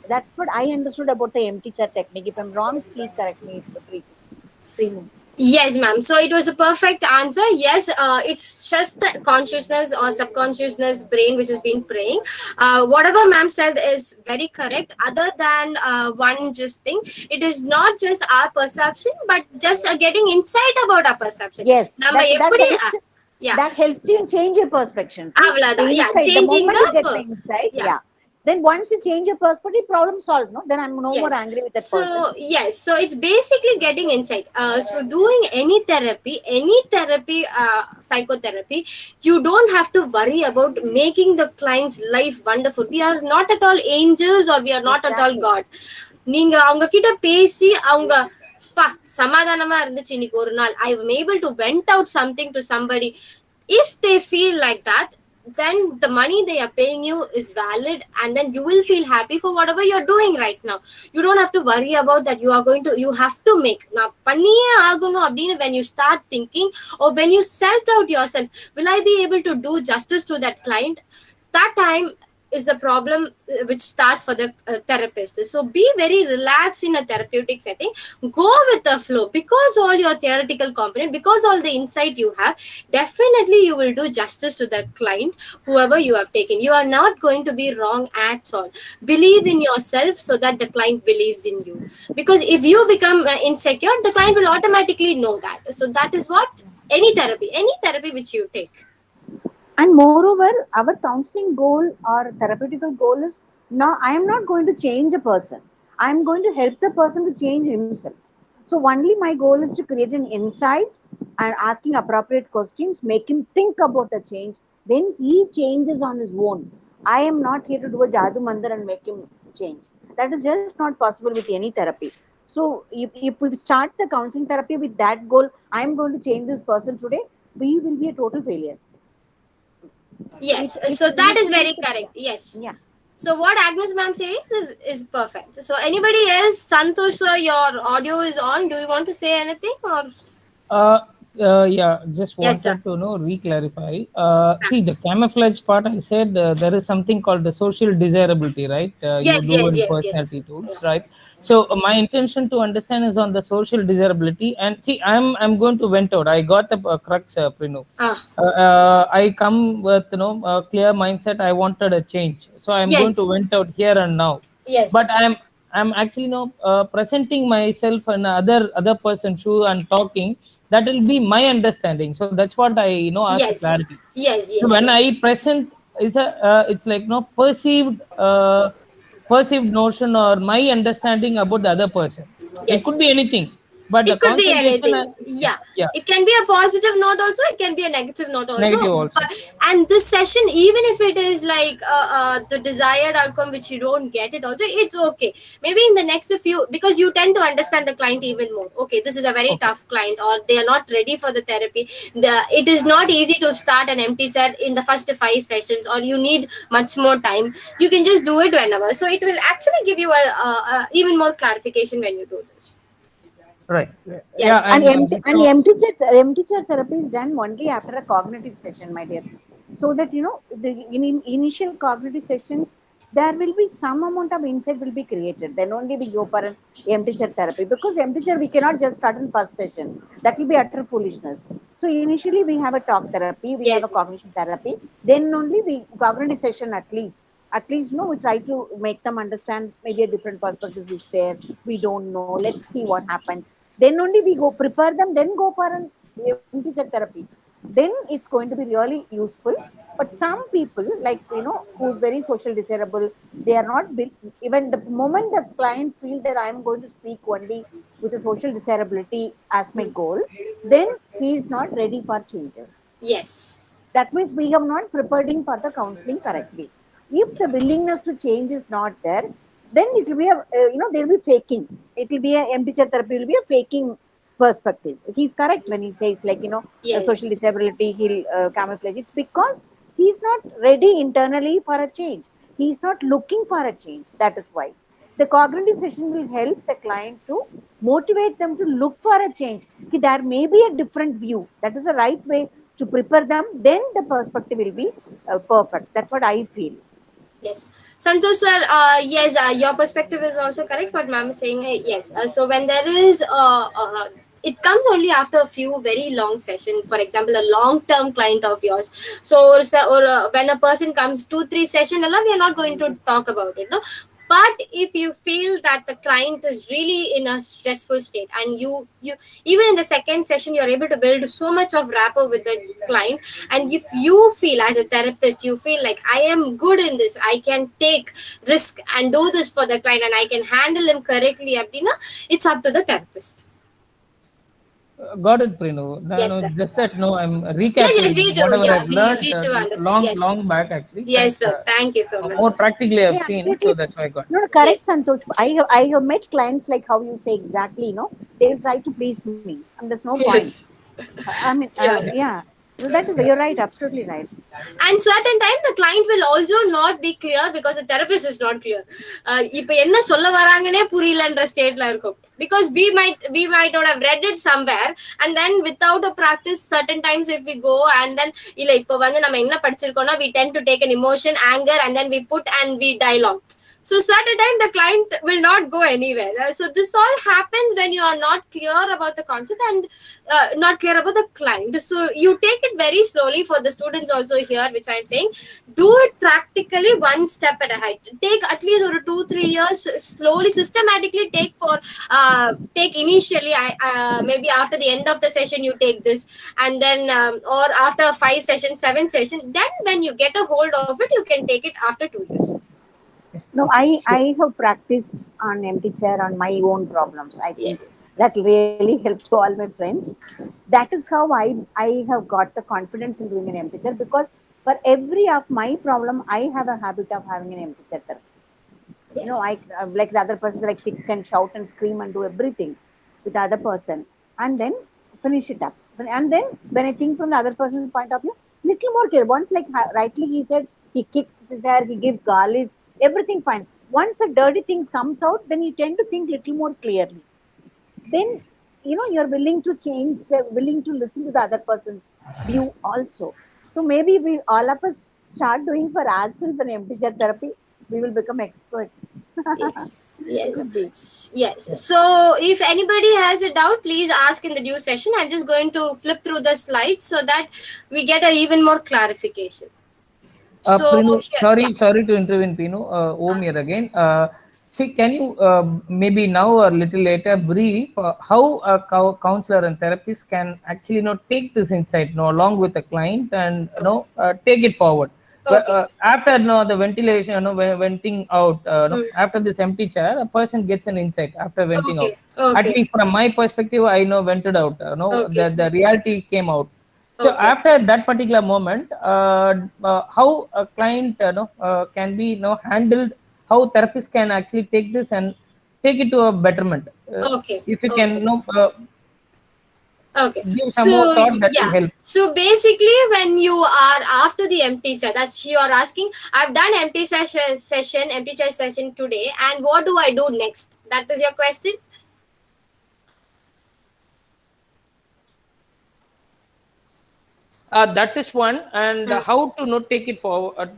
That's what I understood about the empty chair technique. If I'm wrong, please correct me. Free. Yes, ma'am. So it was a perfect answer. Yes, it's just the consciousness or subconsciousness brain which has been praying. Whatever ma'am said is very correct. Other than one just thing, it is not just our perception, but just getting insight about our perception. Yes, நம்ம எப்படி yeah, that helps you change your perspective. See, the அவ்வளவுதான். Yeah, insight, the changing moment you get the the insight, yeah. yeah. Then once you change your perspective, problem solved. No, then I'm no more Yes. angry with that So person. yes, so it's basically getting insight. So doing any therapy, psychotherapy, you don't have to worry about making the client's life wonderful. We are not at all angels, or we are not at all Exactly. God. நீங்க அவங்க கிட்ட பேசி அவங்க பா சமாதானமா இருந்துச்சு இன்னைக்கு ஒரு நாள், I am able to vent out something to somebody. If they feel like that, then the money they are paying you is valid, and then you will feel happy for whatever you're doing right now. You don't have to worry about that. You have to make நான் பண்ணியே ஆகணும் அப்படின்னு when you start thinking, or when you self doubt yourself, will I be able to do justice to that client? That time is the problem which starts for the therapist. So be very relaxed in a therapeutic setting. Go with the flow, because all your theoretical component, because all the insight you have, definitely you will do justice to the client whoever you have taken. You are not going to be wrong at all. Believe in yourself so that the client believes in you, because if you become insecure, the client will automatically know that. So that is what any therapy which you take. And moreover, our counseling goal or therapeutical goal is, now I am not going to change a person. I am going to help the person to change himself. So only my goal is to create an insight and asking appropriate questions, make him think about the change. Then he changes on his own. I am not here to do a jadoo mandar and make him change. That is just not possible with any therapy. So if we start the counseling therapy with that goal, I am going to change this person today, we will be a total failure. Yes, so that is very correct. Yes. Yeah. So what Agnes ma'am says is perfect. So anybody else? Santosh sir, your audio is on. Do you want to say anything, or? Yeah, just Yes, sir. wanted to re-clarify. See, the camouflage part, I said there is something called the social desirability, right? You Yes, do yes, in yes, personality yes. tools, Yes. right? So my intention to understand is on the social desirability. And see, I'm going to vent out. I got the crux, Prinu. I come with a clear mindset. I wanted a change, so I'm Yes. going to vent out here and now. Yes. But I'm actually presenting myself in other person's shoe and talking. That will be my understanding. So that's what I ask for Yes. clarity. Yes, So yes, when yes. I present is a it's like perceived notion or my understanding about the other person. It Yes. could be anything, but the It could be concentration anything. Yeah. yeah, It can be a positive note also. It can be a negative note also. negative also. And this session, even if it is like the desired outcome which you don't get it also, it's okay. Maybe in the next few, because you tend to understand the client even more. Okay, this is a very tough client, or they are not ready for the therapy. It is not easy to start an empty chair in the first 5 sessions, or you need much more time. You can just do it whenever. So it will actually give you a even more clarification when you do this. Right. Yes. Yeah, And so, empty chair therapy is done only after a cognitive session, my dear. So that in initial cognitive sessions, there will be some amount of insight will be created. Then only we go for an empty chair therapy, because empty chair we cannot just start in first session. That will be utter foolishness. So initially we have a talk therapy, we have a cognition therapy. Then only we cognitive session at least we try to make them understand maybe a different perspectives is there. We don't know. Let's see what happens. Then only we go prepare them. Then go for an empty chair therapy. then it's going to be really useful. But some people, like, who's very social desirable, they are not built. Even the moment the client feel that I'm going to speak only with a social desirability as my goal, then he is not ready for changes. Yes. That means we have not prepared him for the counseling correctly. If the willingness to change is not there, then it will be they'll be faking. It will be a empty chair therapy will be a faking perspective. He's correct when he says, like, social Yes. disability, he'll camouflage. It's because he's not ready internally for a change. He's not looking for a change. That is why. The cognitive session will help the client to motivate them to look for a change. Okay, there may be a different view. That is the right way to prepare them. Then the perspective will be perfect. That's what I feel. Yes, Santosh sir, yes, your perspective is also correct. But ma'am is saying yes. So when there is it comes only after a few very long session. For example, a long-term client of yours. So or when a person comes 2-3 session, we are not going to talk about it. No, but if you feel that the client is really in a stressful state, and you even in the second session you're able to build so much of rapport with the client, and if you feel as a therapist, you feel like I am good in this, I can take risk and do this for the client, and I can handle him correctly, Abdina, it's up to the therapist. Got it, Prenu. No, Yes, no, sir. just that, no, I'm Yes, yes, recapping we do. whatever Yeah, I've we learned do understand. Yes. long back actually. Yes, sir. Thank you so much, More sir. practically I've Yeah, seen, absolutely. so that's why I got. No, no, correct, Yes. Santosh. I have met clients like how you say exactly. They will try to please me, and there's no point. Yes. I mean, Yeah. yeah. So that is, you're right, absolutely right. And certain time the client will also not be clear because the therapist is not clear. இப்போ என்ன சொல்ல வராங்கன்னே புரியலன்ற ஸ்டேட்ல இருக்கும், because we might not have read it somewhere, and then without a practice certain times if we go and then இல்ல இப்போ வந்து நம்ம என்ன படிச்சிருக்கோம்னா we tend to take an emotion, anger, and then we put and we dialogue. So certain time the client will not go anywhere. So this all happens when you are not clear about the concept and not clear about the client. So you take it very slowly for the students also here, which I'm saying, do it practically one step at a height. Take at least over 2-3 years, slowly, systematically take initially. Maybe after the end of the session you take this, and then or after 5 sessions, 7 sessions, then when you get a hold of it, you can take it after 2 years. No, I have practiced on empty chair on my own problems. I Yeah. think that really helped to all my friends. That is how I have got the confidence in doing an empty chair, because for every of my problem, I have a habit of having an empty chair therapy. Yes. I like the other person, like kick and shout and scream and do everything with the other person, and then finish it up. And then when I think from the other person's point of view, little more clear. Once, like rightly he said, he kicked his hair, he gives garlies, everything fine. Once the dirty things comes out, then you tend to think little more clearly. Then you're willing to change, they're willing to listen to the other person's view also. So maybe we all of us start doing for ourselves an empty chair therapy, we will become experts. Yes. Yes. Could be. Yes. So if anybody has a doubt, please ask in the due session. I'm just going to flip through the slides so that we get an even more clarification. So Prenu, yeah. sorry to intervene, Pinu. Om here again. See, can you maybe now or little later brief how a counselor and therapist can actually take this insight along with the client and take it forward. Okay. After the ventilation, venting out, after this empty chair, a person gets an insight after venting out. Okay. Okay. At least from my perspective, I vented out. Okay. The reality came out. So Okay. after that particular moment, how a client can be handled, how therapists can actually take this and take it to a betterment. Okay. If you Okay. can Okay. give some more thought, that will Yeah. help. So basically, when you are after the empty chair, that's you are asking, I've done empty chair session today, and what do I do next? That is your question. That is one, and how to take it forward.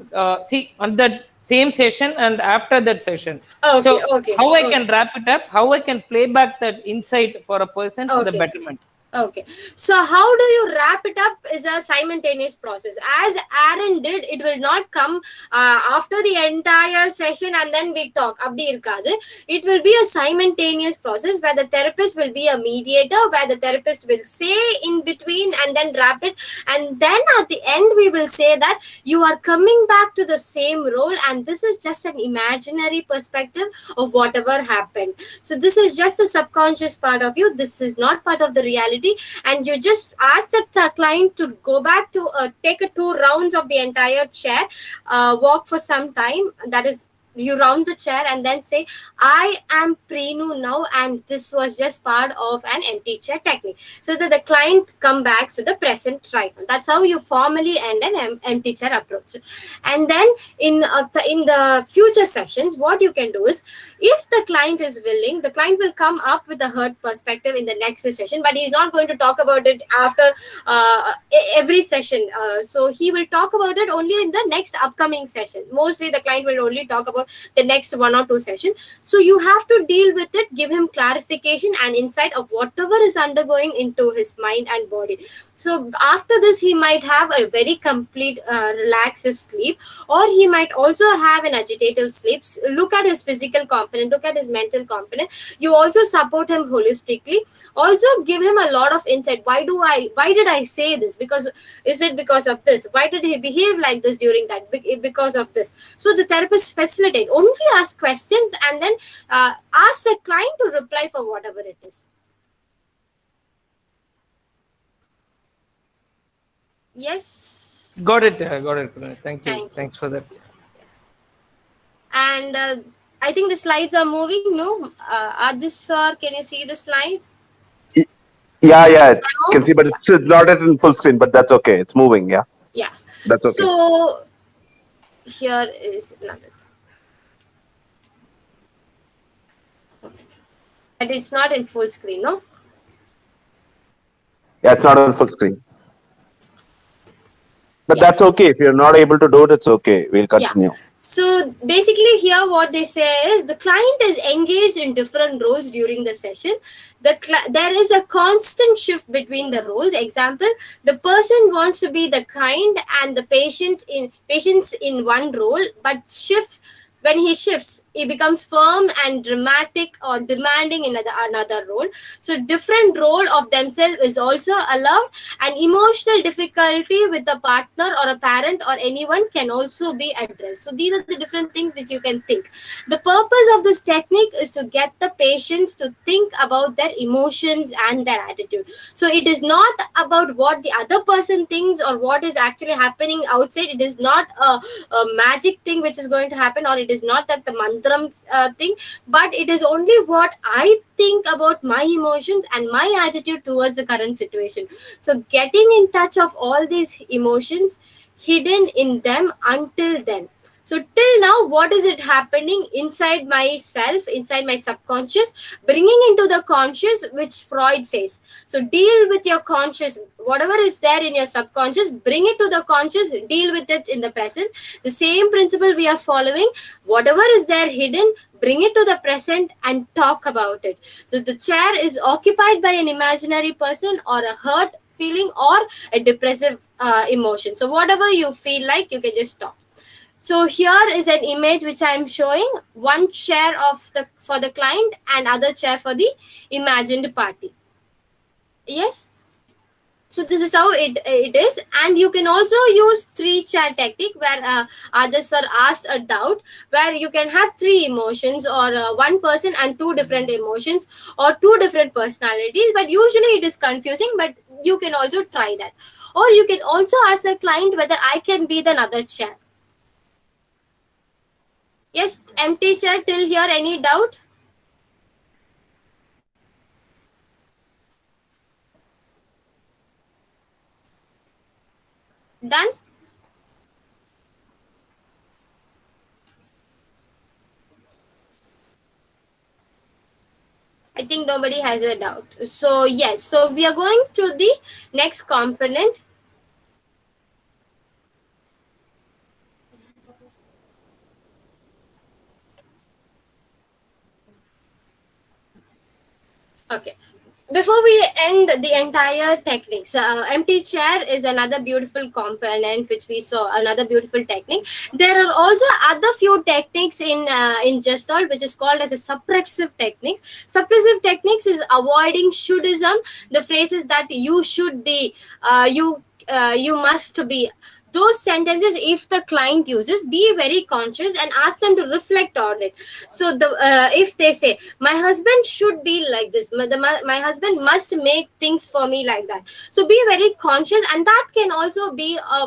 See, on that same session and after that session. Okay. So Okay. how I Okay. can wrap it up, how I can play back that insight for a person for the Okay. betterment. Okay. So how do you wrap it up is a simultaneous process. As Aaron did, it will not come after the entire session and then we talk. Abdi irkadu. It will be a simultaneous process where the therapist will be a mediator, where the therapist will say in between and then wrap it. And then at the end, we will say that you are coming back to the same role and this is just an imaginary perspective of whatever happened. So this is just the subconscious part of you. This is not part of the reality, and you just ask the client to go back to take a 2 rounds of the entire chair, walk for some time. That is, you round the chair and then say, I am Preenu now, and this was just part of an empty chair technique, so that the client come back to the present right now. That's how you formally end an empty chair approach. And then in the future sessions, what you can do is, if the client is willing, the client will come up with a herd perspective in the next session, but he's not going to talk about it after every session. So he will talk about it only in the next upcoming session. Mostly the client will only talk about the next 1 or 2 sessions. So you have to deal with it, give him clarification and insight of whatever is undergoing into his mind and body. So after this, he might have a very complete relaxed sleep, or he might also have an agitative sleep. Look at his physical component, look at his mental component. You also support him holistically. Also give him a lot of insight. Why did I say this? Because, is it because of this? Why did he behave like this during that? Because of this. So the therapist facilitate, only ask questions and then ask the client to reply for whatever it is. Yes. Got it. Got it. Thank you. Thank you. Thanks for that. And I think the slides are moving. No, Adis sir, can you see the slide? Yeah, I can see, but it's not in full screen, but that's okay. It's moving. Yeah, Yeah. that's okay. So here is another thing. But it's not in full screen, no? Yeah, it's not on full screen. But Yeah. that's okay. If you're not able to do it, it's okay. We'll continue. So basically here what they say is the client is engaged in different roles during the session. There is a constant shift between the roles. Example, the person wants to be the kind and the patients in one role, but when he shifts, he becomes firm and dramatic or demanding in another role. So different role of themselves is also allowed, and emotional difficulty with a partner or a parent or anyone can also be addressed. So these are the different things which you can think. The purpose of this technique is to get the patients to think about their emotions and their attitude. So it is not about what the other person thinks or what is actually happening outside. It is not a magic thing which is going to happen, or it is not that the mantram thing, but it is only what I think about my emotions and my attitude towards the current situation. So getting in touch of all these emotions hidden in them until then. So till now, what is it happening inside myself, inside my subconscious, bringing into the conscious, which Freud says. So deal with your conscious, whatever is there in your subconscious, bring it to the conscious, deal with it in the present. The same principle we are following. Whatever is there hidden, bring it to the present and talk about it. So the chair is occupied by an imaginary person or a hurt feeling or a depressive emotion. So whatever you feel like, you can just talk. So here is an image which I am showing. One chair for the client and other chair for the imagined party. Yes. So this is how it is, and you can also use 3-chair technique where others sir asked a doubt where you can have 3 emotions or one person and 2 different emotions or 2 different personalities, but usually it is confusing, but you can also try that. Or you can also ask the client whether I can be the other chair. Yes, empty chair till here, any doubt? Done? I think nobody has a doubt. So yes, so we are going to the next component. Okay. before we end the entire techniques, empty chair is another beautiful component which we saw, another beautiful technique. There are also other few techniques in Gestalt which is called as a suppressive techniques. Suppressive techniques is avoiding shouldism, the phrases that you should be, you must be. Those sentences, if the client uses, be very conscious and ask them to reflect on it. So if they say, my husband should be like this, my husband must make things for me like that, so be very conscious, and that can also be a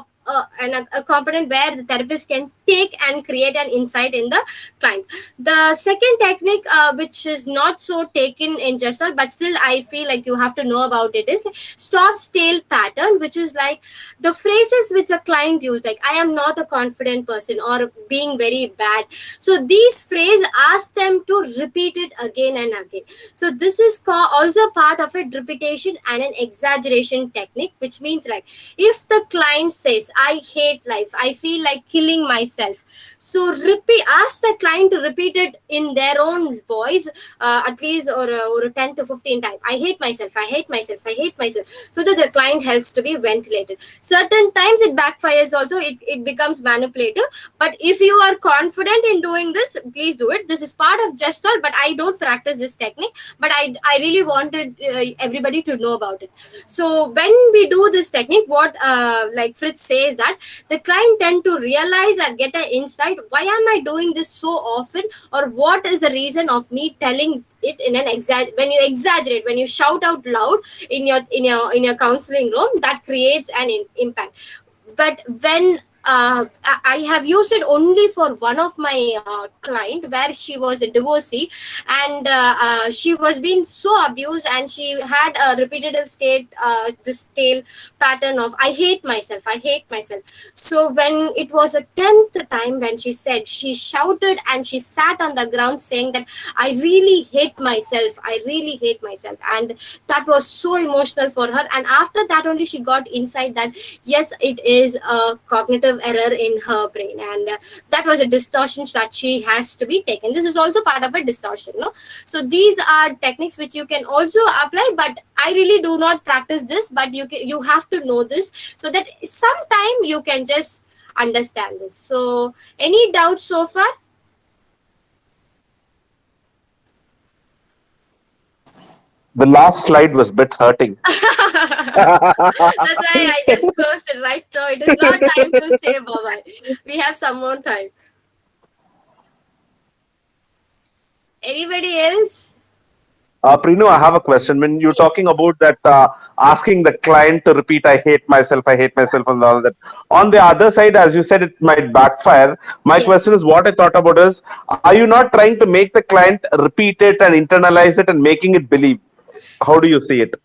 component where the therapist can take and create an insight in the client. The second technique, which is not so taken in Gestalt, but still I feel like you have to know about it, is stop stale pattern, which is like the phrases which a client use, like I am not a confident person or being very bad. So these phrases, ask them to repeat it again and again. So this is also part of a repetition and an exaggeration technique, which means like if the client says, I hate life, I feel like killing myself, so ask the client to repeat it in their own voice, at least or 10 to 15 times. I hate myself, I hate myself, I hate myself, so that the client helps to be ventilated. Certain times it backfires also, it becomes manipulative. But if you are confident in doing this, please do it. This is part of Gestalt, but I don't practice this technique, but I really wanted everybody to know about it. So when we do this technique, what like Fritz says, that the client tend to realize and get an insight, why am I doing this so often, or what is the reason of me telling it in an when you exaggerate, when you shout out loud in your counseling room, that creates an impact. But when I have used it only for one of my client, where she was a divorcee, and she was being so abused, and she had a repetitive this tail pattern of I hate myself, I hate myself. So when it was a 10th time, when she said, she shouted and she sat on the ground saying that I really hate myself, I really hate myself, and that was so emotional for her. And after that only she got insight that yes, it is a cognitive error in her brain, and that was a distortion that she has to be taken. This is also part of a distortion, no? So these are techniques which you can also apply, but I really do not practice this, but you have to know this, so that sometime you can just understand this. So any doubts so far? The last slide was a bit hurting. That's why I just closed it right now. It is not time to say bye-bye. We have some more time. Anybody else? Preenu, I have a question. When you're talking about that, asking the client to repeat, I hate myself, and all that. On the other side, as you said, it might backfire. My Yes. question is, what I thought about is, are you not trying to make the client repeat it and internalize it and making it believe? How do you see it?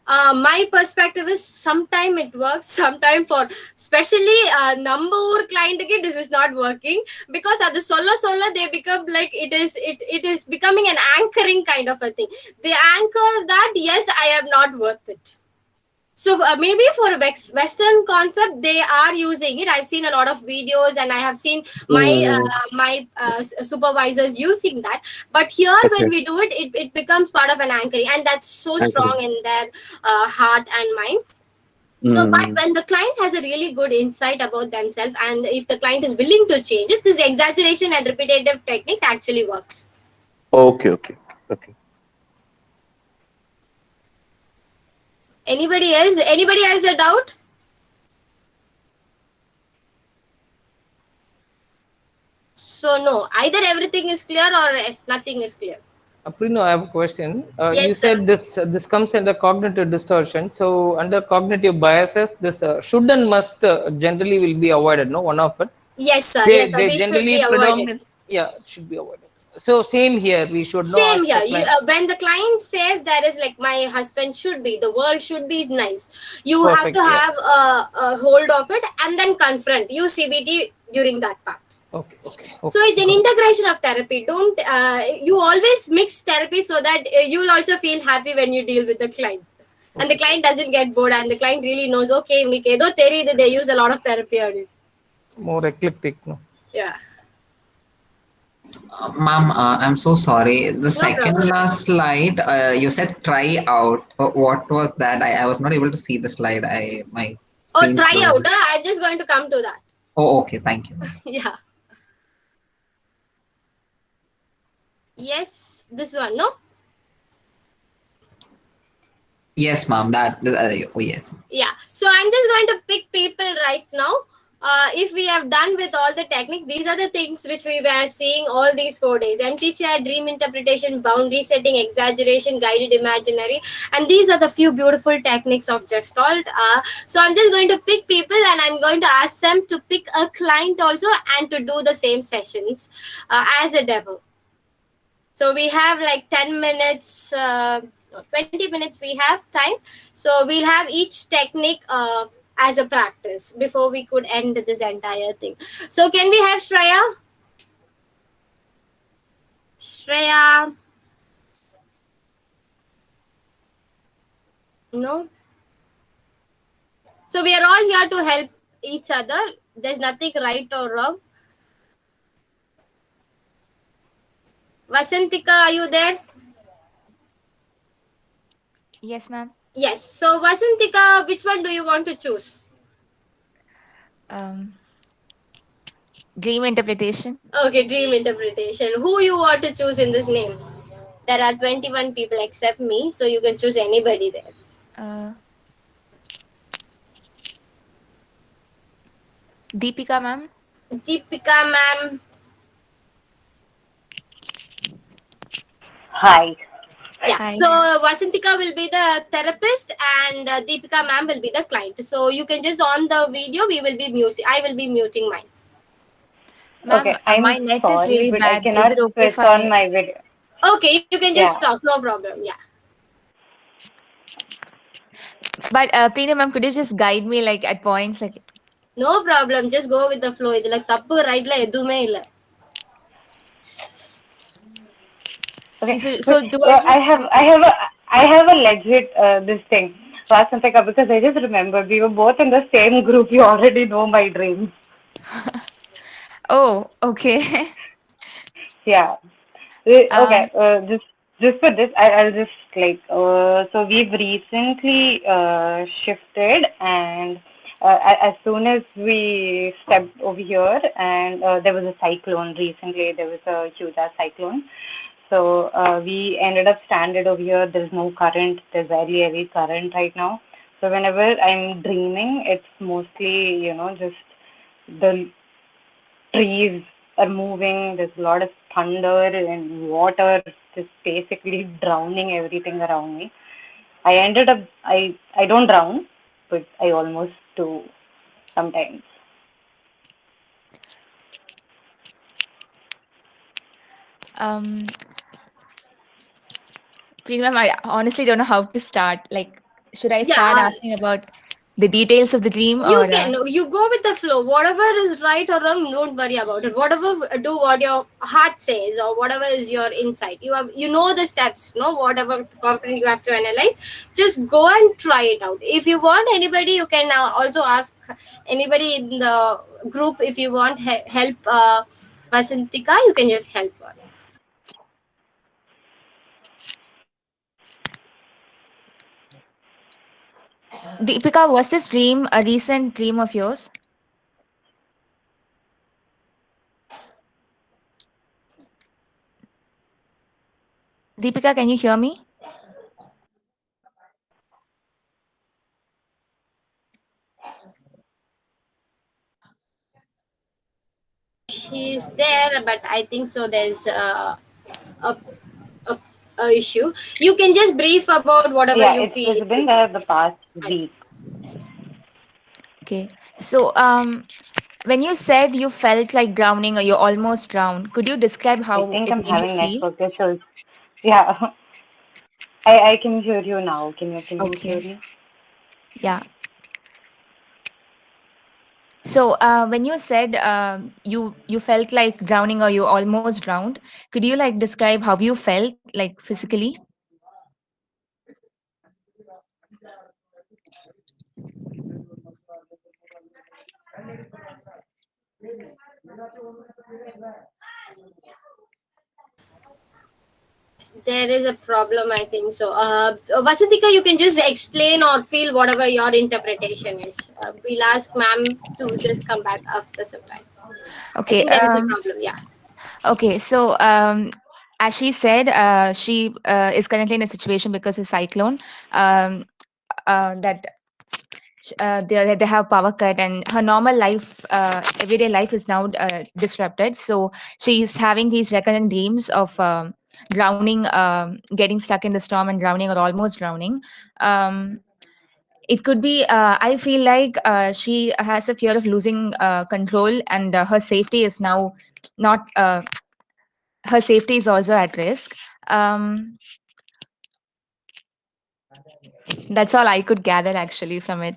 My perspective is sometime it works, sometime for especially number one client again, this is not working, because at the solo they become like it is becoming an anchoring kind of a thing. They anchor that yes, I am not worth it. So maybe for a Western concept, they are using it. I've seen a lot of videos, and I have seen my supervisors using that. But here, when we do it, it becomes part of an anchoring, and that's so strong in their heart and mind. So, but when the client has a really good insight about themselves, and if the client is willing to change it, this exaggeration and repetitive techniques actually works. Okay. Anybody else? Anybody has a doubt? So no, either everything is clear or nothing is clear. Preenu, I have a question. Yes, you said this comes under cognitive distortion. So under cognitive biases, this should and must generally will be avoided. No, one of it. Yes, sir. They Yes, sir. We should be avoided. Yeah, it should be avoided. So same here. We should know. Same here. When the client says there is like my husband should be, the world should be nice, you Perfect, have to have a hold of it and then confront. Use CBT during that part. Okay. So it's an integration of therapy. Don't you always mix therapy so that you'll also feel happy when you deal with the client, and the client doesn't get bored, and the client really knows. Okay, they use a lot of therapy on it. More eclectic, no? Yeah. Ma'am, I'm so sorry. The No second problem. last slide, you said try out. What was that? I was not able to see the slide. My Oh, screen try out. froze. I'm just going to come to that. Oh, okay. Thank you. Yeah. Yes, this one. No. Yes, ma'am. Oh, yes. Yeah. So I'm just going to pick people right now. If we have done with all the technique, these are the things which we were seeing all these 4 days: empty chair, dream interpretation, boundary setting, exaggeration, guided imaginary, and these are the few beautiful techniques of Gestalt. So I'm just going to pick people, and I'm going to ask them to pick a client also and to do the same sessions as a demo. So we have like 10 minutes, 20 minutes we have time. So we'll have each technique as a practice before we could end this entire thing. So can we have Shreya? Shreya? No? So we are all here to help each other. There's nothing right or wrong. Vasantika, are you there? Yes, ma'am. Yes. So Vasantika, which one do you want to choose? Um, Dream interpretation. Okay, dream interpretation. Who you want to choose in this name? There are 21 people except me, so you can choose anybody there. Uh, Deepika, ma'am. Deepika, ma'am. Hi. Yeah, Hi. so Vasantika will be the therapist and Deepika ma'am will be the client. So you can just on the video, we will be muting. I will be muting mine. Ma'am, Okay, I'm my net is sorry, really but I bad. Is cannot it okay if switch on I? my video. Okay, you can just Yeah. talk, no problem. Yeah. But Preena, ma'am, could you just guide me like at points? Like, No problem. Just go with the flow. இதுல தப்பு ரைட்ல எதுவுமே இல்ல. Okay. so do I I just? have I have a legit this thing. Vasantika, because I just remember we were both in the same group. You already know my dreams. Oh, okay. Yeah. uh, Okay. Just for this, I'll just like so we've recently shifted, and as soon as we stepped over here, and there was a cyclone recently. There was a huge ass cyclone. So we ended up stranded over here. There's no current. There's barely any current right now. So whenever I'm dreaming, it's mostly just the trees are moving. There's a lot of thunder and water just basically drowning everything around me. I ended up I don't drown, but I almost do sometimes. um, Preena, ma'am, I honestly don't know how to start. Like, should I Yeah, start asking about the details of the dream you or? can. You go with the flow. Whatever is right or wrong, don't worry about it. Whatever, do what your heart says or whatever is your insight. You know the steps. No, whatever confident you have to analyze. Just go and try it out. If you want anybody, you can also ask anybody in the group. If you want help, Vasantika, you can just help her. Deepika, was this dream a recent dream of yours? Deepika, can you hear me? She's there, but I think so. There's a, a, a issue. You can just brief about whatever Yeah, you it's feel. been there the past week. Okay. So, when you said you felt like drowning or you almost drowned, could you describe I how think it I'm made you having feel? network issues. Yeah, I can hear you now. Can you hear Okay. me? Yeah. So, when you said you felt like drowning or you almost drowned, could you like describe how you felt like physically? There is a problem, I think so. Vasantika, you can just explain or feel whatever your interpretation is. We'll ask ma'am to just come back after some time. I Okay. think there is a problem. Yeah. Okay. So, as she said, she is currently in a situation because of cyclone. That they have power cut, and her normal life, everyday life, is now disrupted. So she's having these recurrent dreams of drowning, getting stuck in the storm and drowning, or almost drowning. um, it could be, I feel like she has a fear of losing control, and her safety is now not her safety is also at risk. um, that's all I could gather actually from it.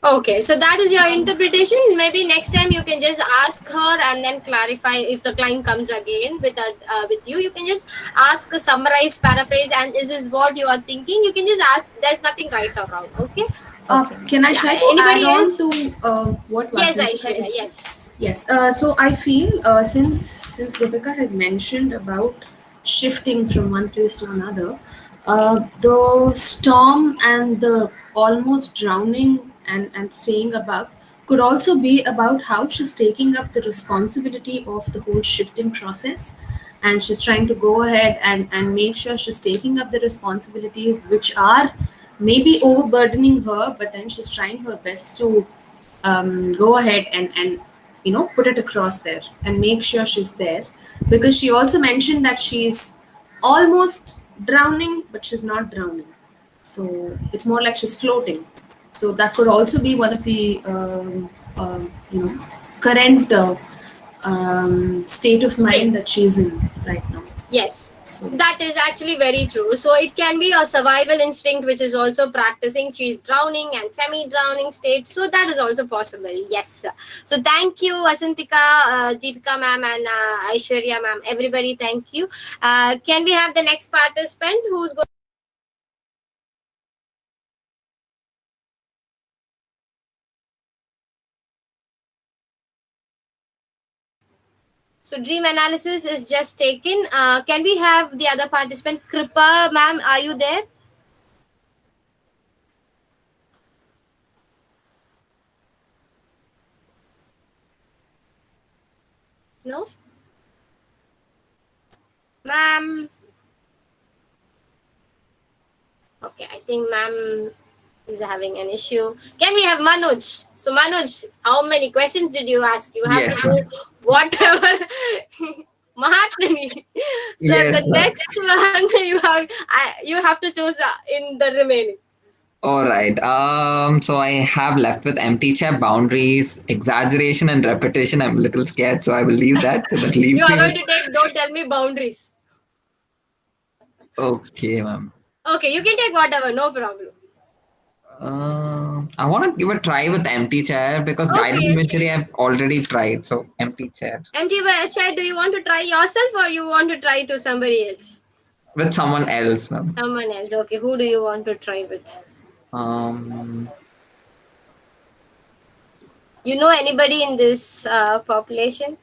Okay, so that is your interpretation. Maybe next time you can just ask her and then clarify if the client comes again with you. You can just ask a summarized paraphrase, and is this what you are thinking? You can just ask. There's nothing right or wrong. Okay. Can I try to Anybody add else? on to what Yes, Vasantika Aishwarya. is? Yes. Yes. So I feel since Deepika has mentioned about shifting from one place to another, the storm and the almost drowning and staying above could also be about how she's taking up the responsibility of the whole shifting process, and she's trying to go ahead and make sure she's taking up the responsibilities which are maybe overburdening her, but then she's trying her best to go ahead and put it across there and make sure she's there, because she also mentioned that she's almost drowning but she's not drowning, so it's more like she's floating. So that could also be one of the current state of mind that she's in right now. Yes, So that is actually very true. So it can be a survival instinct which is also practicing. She's drowning and semi-drowning state. So that is also possible. Yes. So thank you, Vasantika, Deepika ma'am, and Aishwarya ma'am. Everybody, thank you. Can we have the next participant who's going? So dream analysis is just taken. Can we have the other participant? Kripa ma'am, are you there? No? Ma'am. Okay, I think ma'am is having an issue. Can we have Manoj? So Manoj, how many questions did you ask? You have Yes, to ma'am. do whatever. Mahatmani. So Yes, the ma'am. next one you have to choose in the remaining. All right. So I have left with empty chair, boundaries, exaggeration, and repetition. I'm a little scared, so I will leave that. So that You leaves are me going with to take. Don't tell me boundaries. okay, ma'am. Okay, you can take whatever. No problem. I want to give a try with empty chair because guided Okay. imagery I've already tried. So empty chair Empty chair. Do you want to try yourself or you want to try to somebody else? with someone else, ma'am. Someone else. Okay. Who do you want to try with? Um, You know anybody in this population?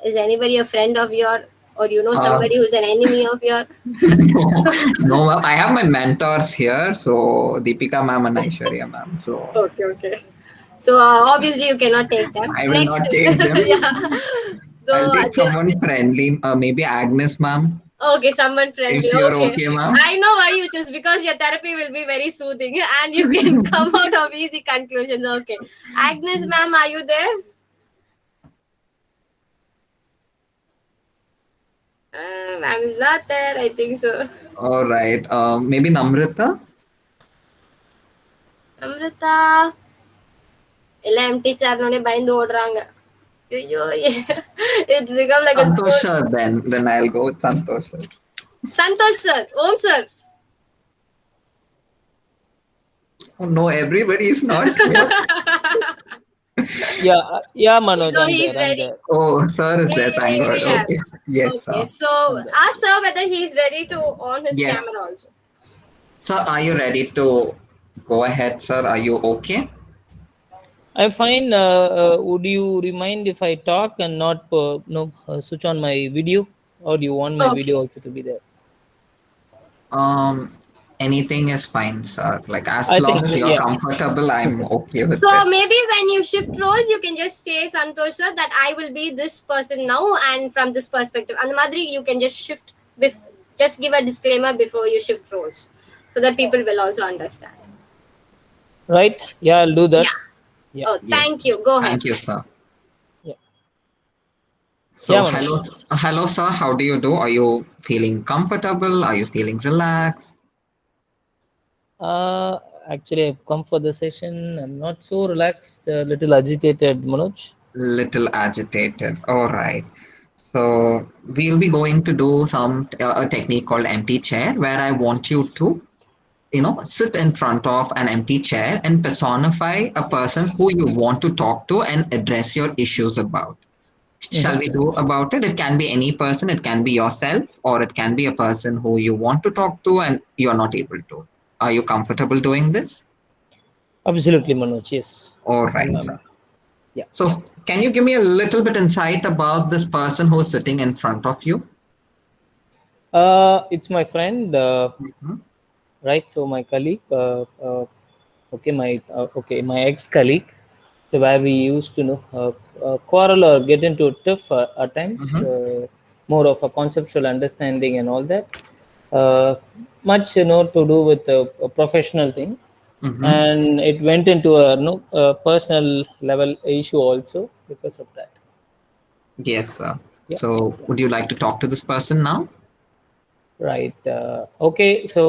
Is anybody a friend of your, or you know uh, somebody who's an enemy of your? no, no, ma'am. I have my mentors here. So Deepika ma'am and Aishwarya ma'am. So Okay. So obviously you cannot take them. I will Next, not take them. yeah. I'll So take someone friendly. Maybe Agnes ma'am. okay, someone friendly. If you're Okay, okay, ma'am. I know why you choose, because your therapy will be very soothing and you can come out of easy conclusions. Okay, Agnes ma'am, are you there? Ma'am is not there. I think so. All right. Maybe Namrata. Amrita. ಎಲ್ಲ ಎಂಟಿ chair ನೋಡಿ ಬೈಂದು ಓಡ್ರಾಂಗ ಅಯ್ಯೋ it become like a Santosh sport. sir, then I'll go with Santosh sir. Santosh sir, Om sir. Oh no, everybody is not here. Yeah, Manoj, No, I'm he's there. I'm ready. there. Oh, sir is there. Thank Yeah, God. yeah. Okay. Yes, Okay, sir. so ask sir whether he's ready to on his Yes. camera also. Sir, are you ready to go ahead, sir? Are you okay? I'm fine. Would you remind if I talk and not switch on my video, or do you want my Okay. video also to be there? Anything is fine, sir. Like as I long think as you're yeah. comfortable, I'm okay with So it. maybe when you shift roles, you can just say, Santosh sir, that I will be this person now and from this perspective. And Madri, you can just shift, just give a disclaimer before you shift roles so that people will also understand. Right? Yeah, I'll do that. Yeah. Yeah. Oh, Yes. thank you. Go ahead. Thank you, sir. Yeah. So Yeah, Manoj. hello, sir. How do you do? Are you feeling comfortable? Are you feeling relaxed? Uh, Actually, I've come for the session. I'm not so relaxed, a little agitated, Manoj. Little agitated. All right. So we'll be going to do some a technique called empty chair, where I want you to, sit in front of an empty chair and personify a person who you want to talk to and address your issues about. Shall Mm-hmm. we do about it? It can be any person, it can be yourself, or it can be a person who you want to talk to and you're not able to. Are you comfortable doing this? Absolutely, Manoj. Yes. All right, Um, sir. yeah. So, can you give me a little bit insight about this person who's sitting in front of you? It's my friend, Mhm. right? So my colleague, okay, my ex-colleague, so where we used to quarrel or get into tiff at times, Mhm. more of a conceptual understanding and all that. Uh, Much to do with a professional thing, Mhm. and it went into a a personal level issue also because of that. Yes, sir. Yeah. So, would you like to talk to this person now? Right. Okay. So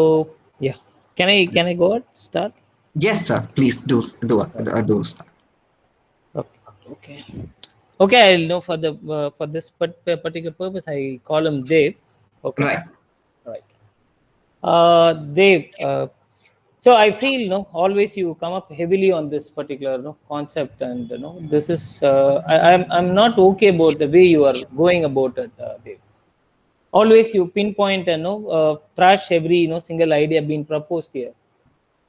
yeah, can I go ahead start? Yes, sir. Please do start. Okay. Okay. Okay. I'll know for this particular purpose. I call him Dave. Okay. Right. Right. Dave. So I feel always you come up heavily on this particular concept, and this is I'm not okay about the way you are going about it, Dave. Always you pinpoint and trash every single idea being proposed here.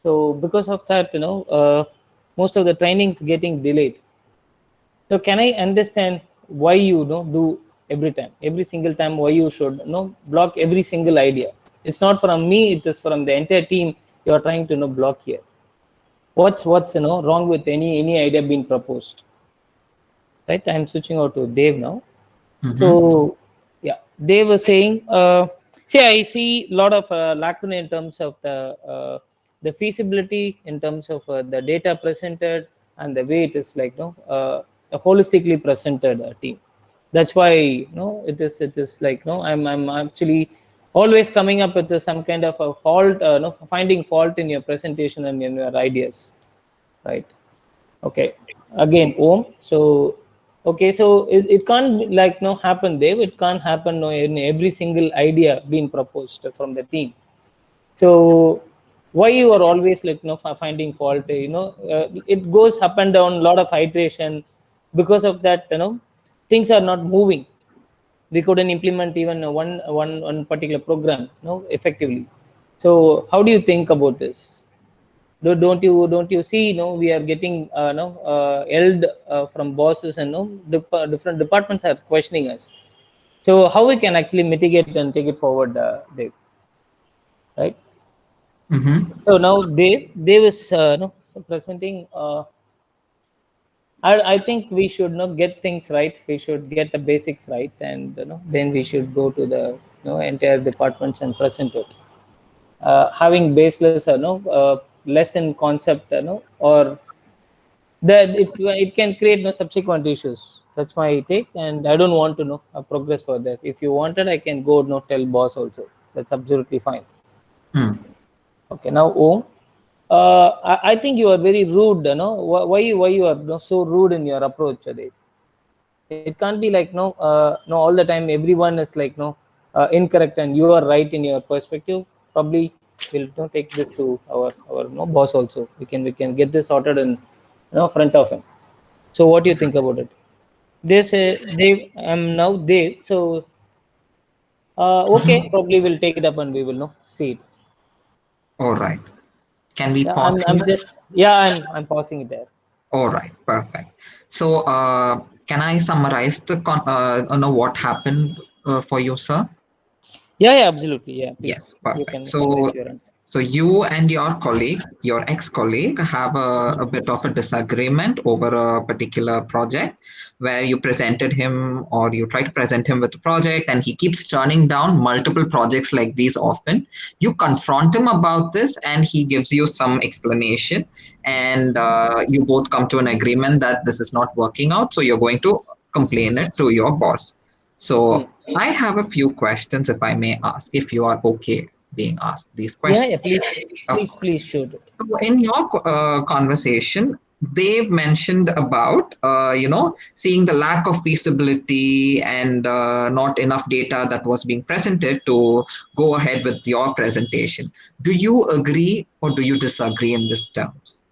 So because of that, most of the trainings getting delayed. So can I understand why do every single time, why you should block every single idea? It's not from me, it is from the entire team. You are trying to block here. What's wrong with any idea being proposed? Right, I'm switching out to Dave now. So Mhm. yeah, they were saying, see, I see a lot of lacuna in terms of the feasibility, in terms of the data presented, and the way it is a holistically presented team. That's why it is like I'm actually always coming up with some kind of a fault, finding fault in your presentation and in your ideas, right? Okay, again Om. So okay, so it can't be like happen there, it can't happen in every single idea being proposed from the team. So why you are always finding fault, it goes up and down, a lot of iteration. Because of that, things are not moving. We couldn't implement even one particular program effectively. So how do you think about this? Don't you see, we are getting held from bosses, and different departments are questioning us. So how we can actually mitigate and take it forward, Dave, right? Mhm. So now Dave is presenting, I think we should get things right. We should get the basics right, and then we should go to the entire departments and present it. Having baseless, lesson concept, or that it can create no subsequent issues. That's my take, and I don't want to know progress further. If you wanted, I can go tell boss also. That's absolutely fine. Mm. Okay, now Om, I think you are very rude. Why you are so rude in your approach today? It can't be like no all the time. Everyone is like incorrect, and you are right in your perspective. Probably we'll take this to our boss also. We can get this sorted in front of him. So what do you think about it? This Dave, I'm now Dave. So okay, probably we'll take it up and we will see it. All right. Can we Yeah, pause I'm here? just yeah, I'm pausing it there. All right, perfect. So, can I summarize what happened for you, sir? Yeah, absolutely. Yeah, please. Yes, You perfect. can So, raise your hands. so you and your colleague, your ex-colleague, have a bit of a disagreement over a particular project where you presented him or you try to present him with a project and he keeps turning down multiple projects like these often. You confront him about this and he gives you some explanation and you both come to an agreement that this is not working out. So you're going to complain it to your boss. Hmm. So I have a few questions, if I may ask, if you are okay being asked these Yeah, questions. yeah, please, Of please, course. please shoot it. So in your conversation, they mentioned about seeing the lack of feasibility and not enough data that was being presented to go ahead with your presentation. Do you agree or do you disagree in these terms?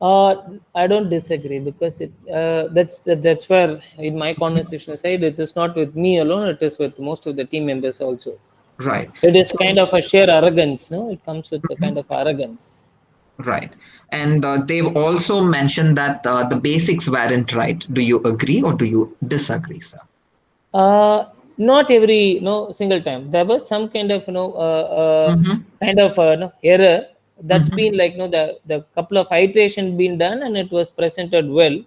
I don't disagree because that's where in my conversation side it is not with me alone. It is with most of the team members also. Right. It is So, kind of a sheer arrogance. No, it comes with a kind of arrogance. right. And they've also mentioned that the basics weren't right. Do you agree or do you disagree, sir? Not every single time. There was some kind of Mm-hmm. kind of error that's Mm-hmm. been like the couple of iterations been done and it was presented well.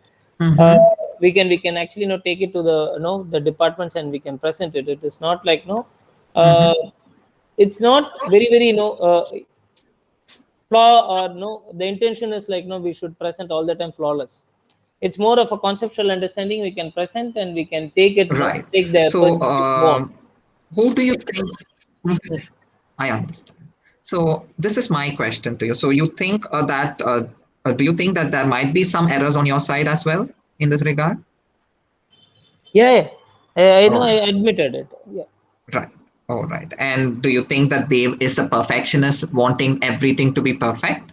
uh, Mm-hmm. we can actually take it to the the departments and we can present it. It is not like Mm-hmm. uh, it's not very very flaw or the intention is like we should present all the time flawless. It's more of a conceptual understanding we can present and we can take it Right. take the So, perspective more. who do you think? Mhm. I understand. So, this is my question to you. So, you think do you think that there might be some errors on your side as well in this regard? Yeah, I know, All I right. admitted it. Yeah. Right. All right. And do you think that Dave is a perfectionist, wanting everything to be perfect?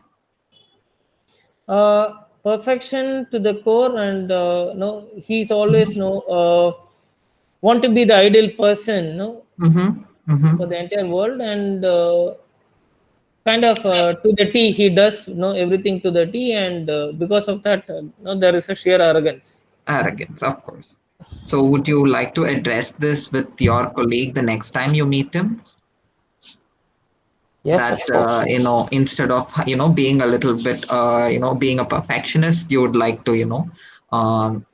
Perfection to the core, and no, he's always want to be the ideal person, Mm-hmm. for Mm-hmm. the entire world, and kind of to the T, he does know everything to the T, and because of that, there is a sheer arrogance. Arrogance, of course. So, would you like to address this with your colleague the next time you meet him? Yes, That of course. instead of being a little bit being a perfectionist, you would like to um,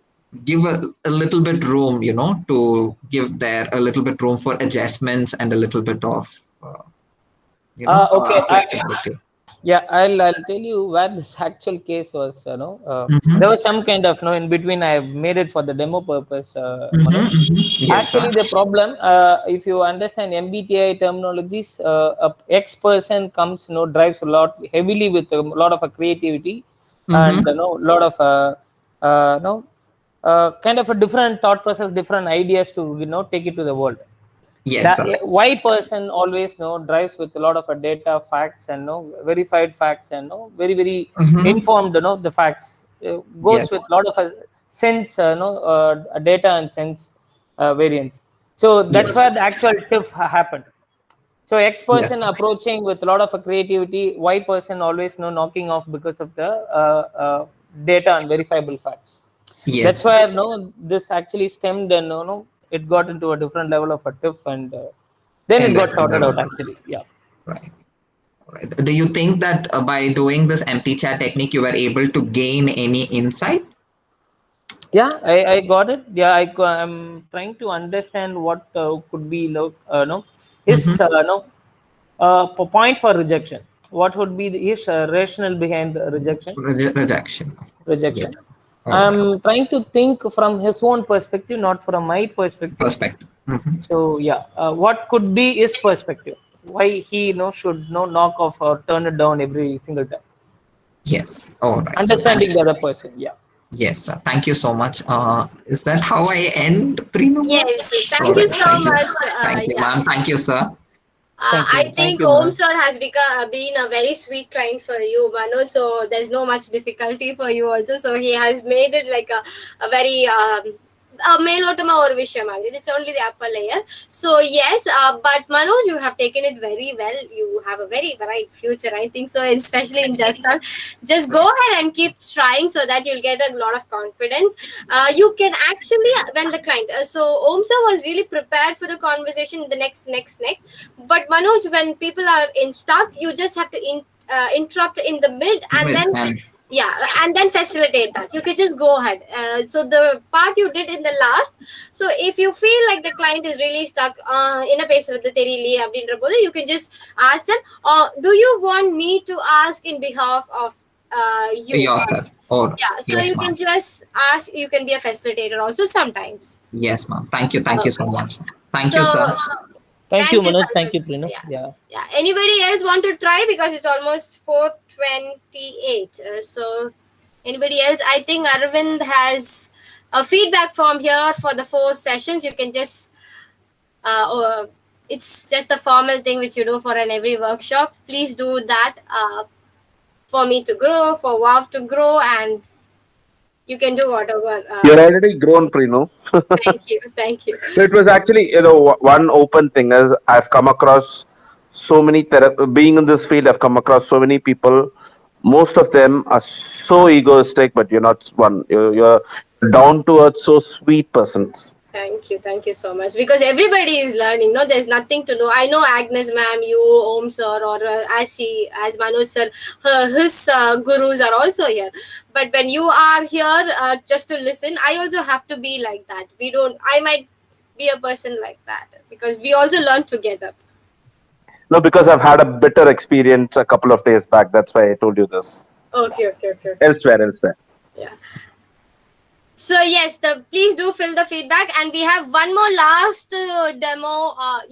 give a little bit room, to give there a little bit room for adjustments and a little bit of Okay, flexibility. yeah, I'll tell you where this actual case was. Mm-hmm. There was some kind of in between. I made it for the demo purpose, Mm-hmm. Manoj. Mm-hmm. Yes, sir. Actually, the problem, if you understand MBTI terminologies, a X person comes, drives a lot heavily with a lot of creativity and Mm-hmm. lot of kind of a different thought process, different ideas to take it to the world. Yes, That sir. Y person always drives with a lot of data, facts, and verified facts, and very very Mm-hmm. informed. The facts goes Yes. with a lot of sense, data and sense variance. So that's Yes. where the actual tiff happened. So X Yes. person approaching with a lot of creativity, Y person always knocking off because of the data and verifiable facts. That's Yes. where this actually stemmed and it got into a different level of a tiff, and then it And got that sorted out actually. Yeah. right. Right. Do you think that by doing this empty chat technique, you were able to gain any insight? Yeah, I got it. Yeah, I'm trying to understand what could be no his Mm-hmm. no point for rejection. What would be his rationale behind the rejection? Rejection, of course. Yes. Rejection. All right. I'm trying to think from his own perspective, not from my perspective. Perspective. Mm-hmm. So yeah, what could be his perspective? Why he should knock off or turn it down every single time? Yes. All right. So Understanding the other person. Yeah. yes, sir. Thank you so much. Is that how I end, Prinuma? Yes, All thank you right. so Thank you. much. Thank you, Yeah. ma'am. Thank you, sir. Thank you. I Thank think you, Om ma'am. Sir has been a very sweet client for you, Manoj. So there's no much difficulty for you also. So he has made it like a very மேலோட்டமா ஒரு விஷயம் ஆகுது. It's only the upper layer. So yes, but Manoj, you have taken it very well. You have a very bright future, I think so, especially in Gestal. Just go ahead and keep trying so that you'll get a lot of confidence. You can actually, when the client, so Om sir was really prepared for the conversation, the next. But Manoj, when people are in stuck, you just have to interrupt in the mid and then and then facilitate that. You can just go ahead. So the part you did in the last, so if you feel like the client is really stuck in a பேசுறது தெரியலையே அப்படின்ற போது, you can just ask them, do you want me to ask in behalf of you? Yourself. Yeah, so yes, you ma'am. can just ask. You can be a facilitator also sometimes. Yes, ma'am. Thank you so much. Thank you, So, sir. Thank you, Manoj. Santosh. Thank you, Prino. Yeah. Anybody else want to try, because it's almost 4:28. So anybody else? I think Arvind has a feedback form here for the 4 sessions. You can just it's just a formal thing which you do for every workshop. Please do that for me to grow, for WOW to grow, and you can do whatever. You're already grown, Prino. Thank you. So it was actually, one open thing is I've come across so many being in this field. I've come across so many people. Most of them are so egoistic, but you're not one. You're down to earth, so sweet persons. Thank you so much, because everybody is learning. No, there's nothing to know. I know Agnes ma'am, you, Om sir, or as Manoj sir, his gurus are also here. But when you are here just to listen, I also have to be like that. I might be a person like that, because we also learn together. No, because I've had a bitter experience a couple of days back. That's why I told you this. Okay. Elsewhere. Yeah. So yes, please do fill the feedback, and we have one more last demo.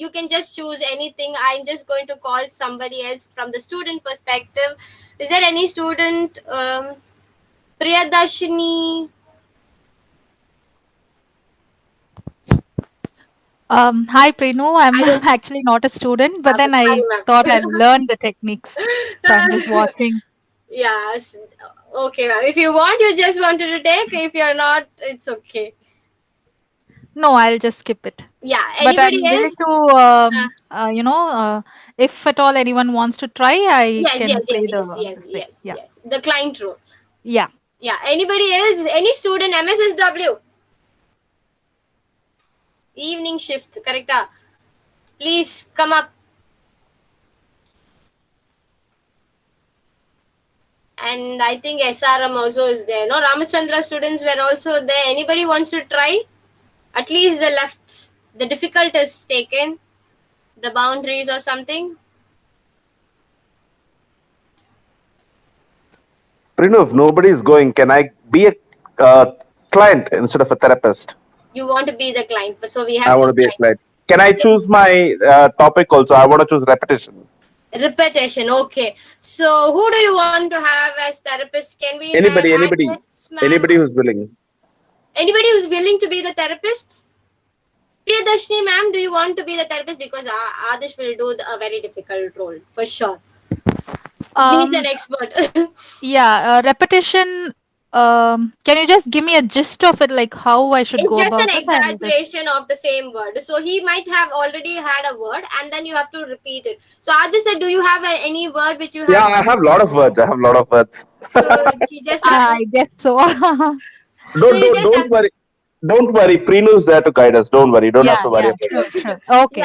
You can just choose anything. I'm just going to call somebody else from the student perspective. Is there any student? Priyadashini. Hi, Prino. I'm actually not a student, but then I thought I'd learn the techniques. So I'm just watching. Yes. Okay, ma'am. If you want, you just wanted to take. If you're not, it's okay. No, I'll just skip it. Yeah. But I'm Anybody willing else? to, if at all anyone wants to try, I can play Yes. The client role. Yeah. Yeah. Anybody else? Any student, MSSW? Evening shift, correct? Please come up. And I think SRM also is there. No, Ramachandra students were also there. Anybody wants to try? At least the difficult is taken, the boundaries or something. Prino, if nobody is going, can I be a client instead of a therapist? You want to be the client, so we have. I want to be a client. Can I choose my topic also? I want to choose repetition. Okay. So who do you want to have as therapist? Can we anybody have anybody who's willing? Anybody who's willing to be the therapist? Priyadashini ma'am, do you want to be the therapist? Because Adish will do a very difficult role for sure. He's an expert. Repetition. Can you just give me a gist of it, like how I should go about it? It's just an exaggeration of the same word. So he might have already had a word, and then you have to repeat it. So Adish said, do you have any word which you have? Yeah, I have a lot of words. So she just I guess so. Don't worry. Don't worry. Prino is there to guide us. Don't worry. Don't have to worry about it. Sure. Okay.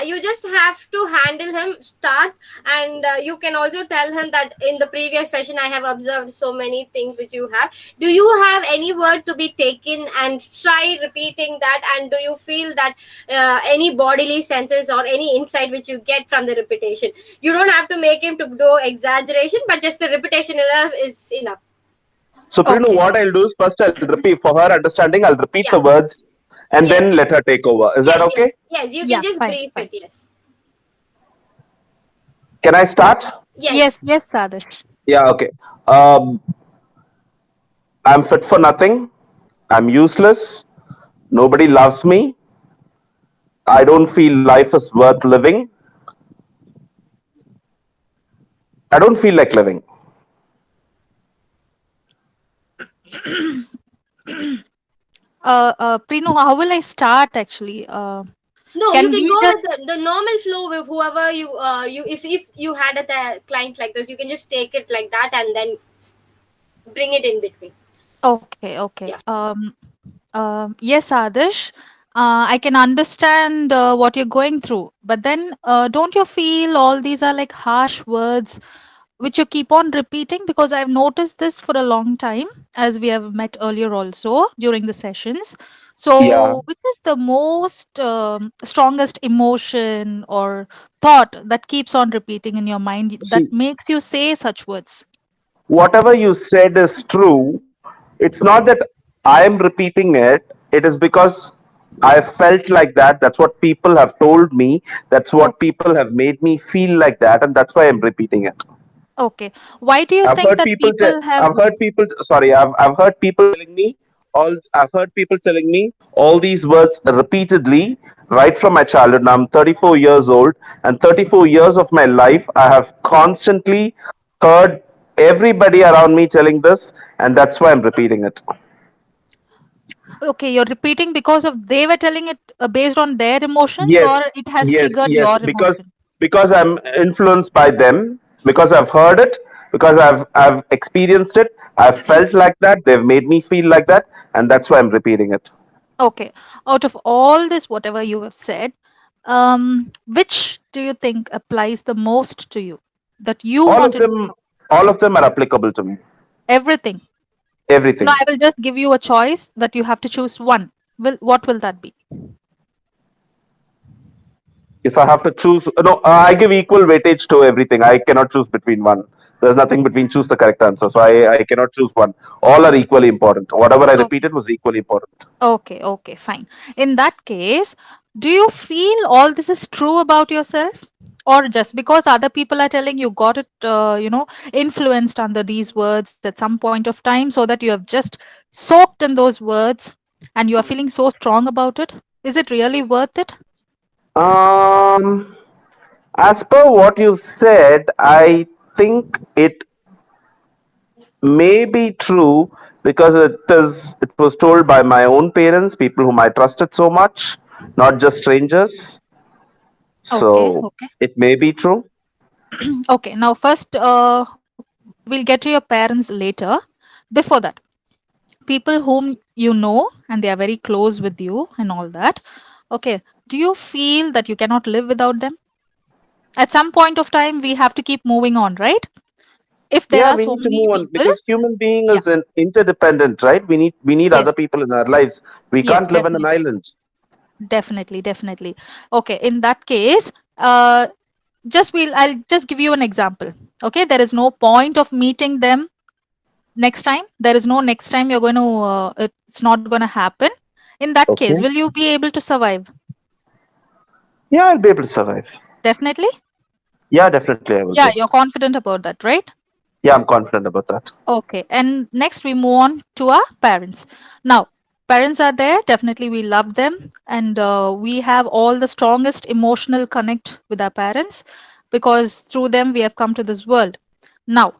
You just have to handle him, start, and you can also tell him that in the previous session I have observed so many things which you have. Do you have any word to be taken, and try repeating that? And do you feel that any bodily senses or any insight which you get from the repetition? You don't have to make him to do exaggeration, but just the repetition is enough. So, Prinu, what I'll do is first I'll repeat for her understanding. I'll repeat the words and then let her take over. Is that okay? Yes, you can just brief it. Yes. Can I start? Yes, Adish. Yeah, okay. I'm fit for nothing. I'm useless. Nobody loves me. I don't feel life is worth living. I don't feel like living. Prinu, how will I start actually? No, you Can can we go just with the normal flow with whoever you if you had a client like this, you can just take it like that and then bring it in between. okay, okay. Yeah. Yes, Adarsh. I can understand what you're going through, but then don't you feel all these are like harsh words which you keep on repeating? Because I've noticed this for a long time, as we have met earlier also during the sessions. Yeah. So, which is the most strongest emotion or thought that keeps on repeating in your mind that See, makes you say such words? whatever you said is true. It's not that I am repeating it. It is because I felt like that. That's what people have told me. That's what Okay, people have made me feel like that, and that's why I'm repeating it. okay. Why do you I've think heard that people. people have? I've heard people. Sorry, I've heard people telling me all. I've heard people telling me all these words repeatedly right from my childhood. Now I'm 34 years old, and 34 years of my life, I have constantly heard everybody around me telling this, and that's why I'm repeating it. Okay, you're repeating because of they were telling it based on their emotions, Yes, or it has yes, triggered yes. your Because emotion. I'm influenced by them. Because I've heard it. Because I've experienced it. I've felt like that. They've made me feel like that, and that's why I'm repeating it. Okay, out of all this, whatever you have said, which do you think applies the most to you that you All want of to do? them, all of them are applicable to me. Everything. No, Everything. I will just give you a choice that you have to choose one. Will what will that be? If I have to choose, no, I give equal weightage to everything. I cannot choose between one. There's nothing between choose the correct answer. So I cannot choose one. All are equally important. Whatever I Okay, repeated was equally important. okay, okay, fine. In that case, do you feel all this is true about yourself? Or just because other people are telling you got it, influenced under these words at some point of time so that you have just soaked in those words and you are feeling so strong about it? Is it really worth it? Um, as per what you said, I think it may be true because it was told by my own parents, people whom I trusted so much, not just strangers. Okay, So okay. it may be true. Okay, now first, we'll get to your parents later. Before that, people whom you know and they are very close with you and all that. Okay, do you feel that you cannot live without them? At some point of time, we have to keep moving on, right? If there Yeah, are we so need to many move on people, because human being yeah, is interdependent, right? We need yes, other people in our lives. We yes, can't live on an definitely, island. definitely, definitely. Okay, in that case, I'll just give you an example. Okay, there is no point of meeting them next time. There is no next time you're going to, it's not going to happen. In that case, Okay. will you be able to survive? Yeah, I'll be able to survive. Definitely. Yeah, definitely I will Yeah, be. you're confident about that, right? Yeah, I'm confident about that. Okay. And next we move on to our parents. Now, parents are there. Definitely we love them. And we have all the strongest emotional connect with our parents because through them we have come to this world. Now,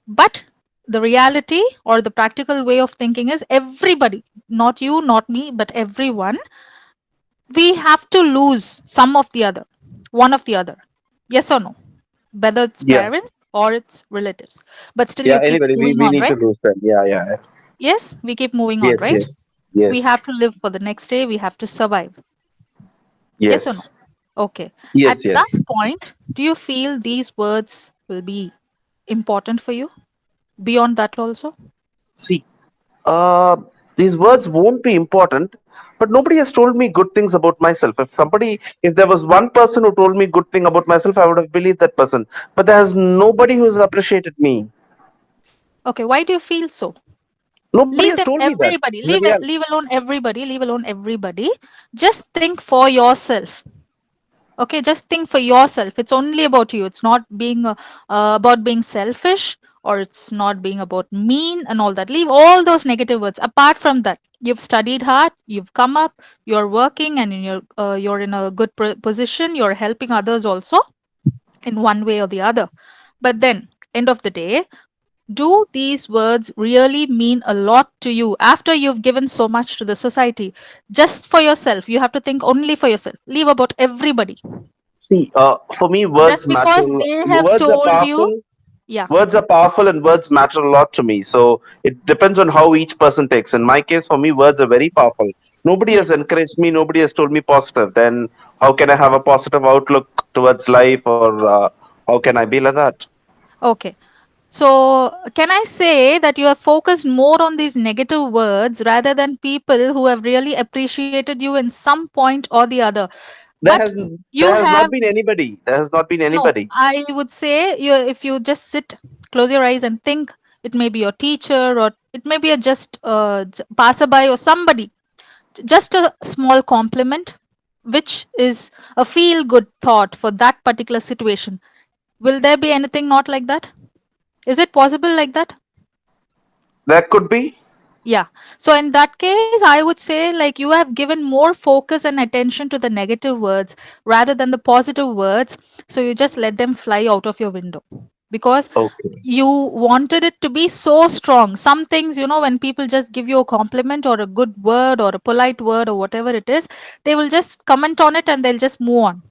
but the reality or the practical way of thinking is everybody, not you, not me, but everyone, we have to lose some of the other, one of the other. Yes or no? Whether it's Yeah. parents or it's relatives. But still, Yeah, you keep anybody, we, moving we on, need to right? lose them. Yeah, yeah, yeah. Yes, we keep moving on, Yes, right? yes, We yes, have to live for the next day. We have to survive. Yes or no? yes, Okay. At yes, that yes. point, do you feel these words will be important for you beyond that also? See, uh, these words won't be important, but nobody has told me good things about myself. If there was one person who told me good thing about myself, I would have believed that person. But there's nobody who has appreciated me. Okay. Why do you feel so? Nobody Leave has them, told me that. everybody. In the real, Leave alone everybody. Leave alone everybody. Just think for yourself. Okay, just think for yourself. It's only about you. It's not being about being selfish, or it's not being about mean and all that. Leave all those negative words apart from that. You've studied hard, you've come up, you're working, and you're in a good position. You're helping others also in one way or the other. But then, end of the day, do these words really mean a lot to you after you've given so much to the society? Just for yourself, you have to think only for yourself. Leave about everybody. See, for me, Just words matter. because they have Words are told you, powerful. yeah. Words are powerful, and words matter a lot to me. So it depends on how each person takes. In my case, for me, words are very powerful. Nobody Yeah. has encouraged me. Nobody has told me positive. Then how can I have a positive outlook towards life, or how can I be like that? Okay. So, can I say that you have focused more on these negative words rather than people who have really appreciated you in some point or the other? There But has you there has not have, been anybody. There has not been no, anybody. I would say you, if you just sit, close your eyes and think, it may be your teacher or it may be a just passerby or somebody, just a small compliment, which is a feel good thought for that particular situation. Will there be anything not like that? Is it possible like that? There could be. Yeah. So in that case, I would say like you have given more focus and attention to the negative words rather than the positive words. So you just let them fly out of your window because Okay. you wanted it to be so strong. Some things, when people just give you a compliment or a good word or a polite word or whatever it is, they will just comment on it and they'll just move on.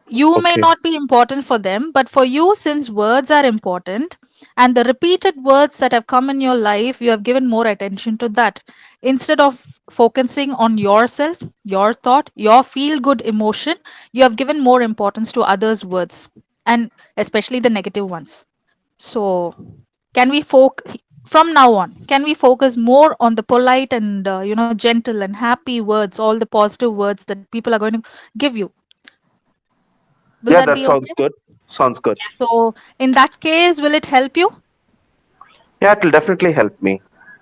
You may Okay. not be important for them, but for you, since words are important and the repeated words that have come in your life, you have given more attention to that. Instead of focusing on yourself, your thought, your feel good emotion, you have given more importance to others' words and especially the negative ones. So, can we from now on, can we focus more on the polite and gentle and happy words, all the positive words that people are going to give you? Will Yeah, that that be sounds okay? good. Sounds good. So in that case, will it help you? Yeah, it will definitely help me.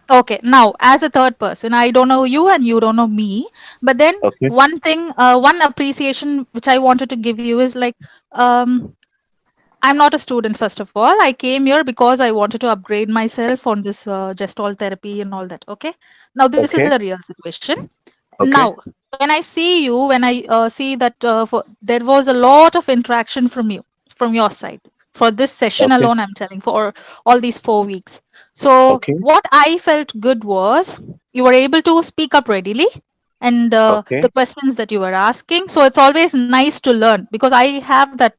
Okay. Now, as a third person, I don't know you and you don't know me, but then Okay. one thing, one appreciation which I wanted to give you is like, um, I'm not a student, first of all. I came here because I wanted to upgrade myself on this gestalt therapy and all that. Okay. Now, this is a Okay. real situation. Okay. Now, when I see you, when I see that there was a lot of interaction from you, from your side, for this session Okay. alone, I'm telling, for all these 4 weeks. So, Okay. what I felt good was you were able to speak up readily and Okay. the questions that you were asking. So, it's always nice to learn because I have that,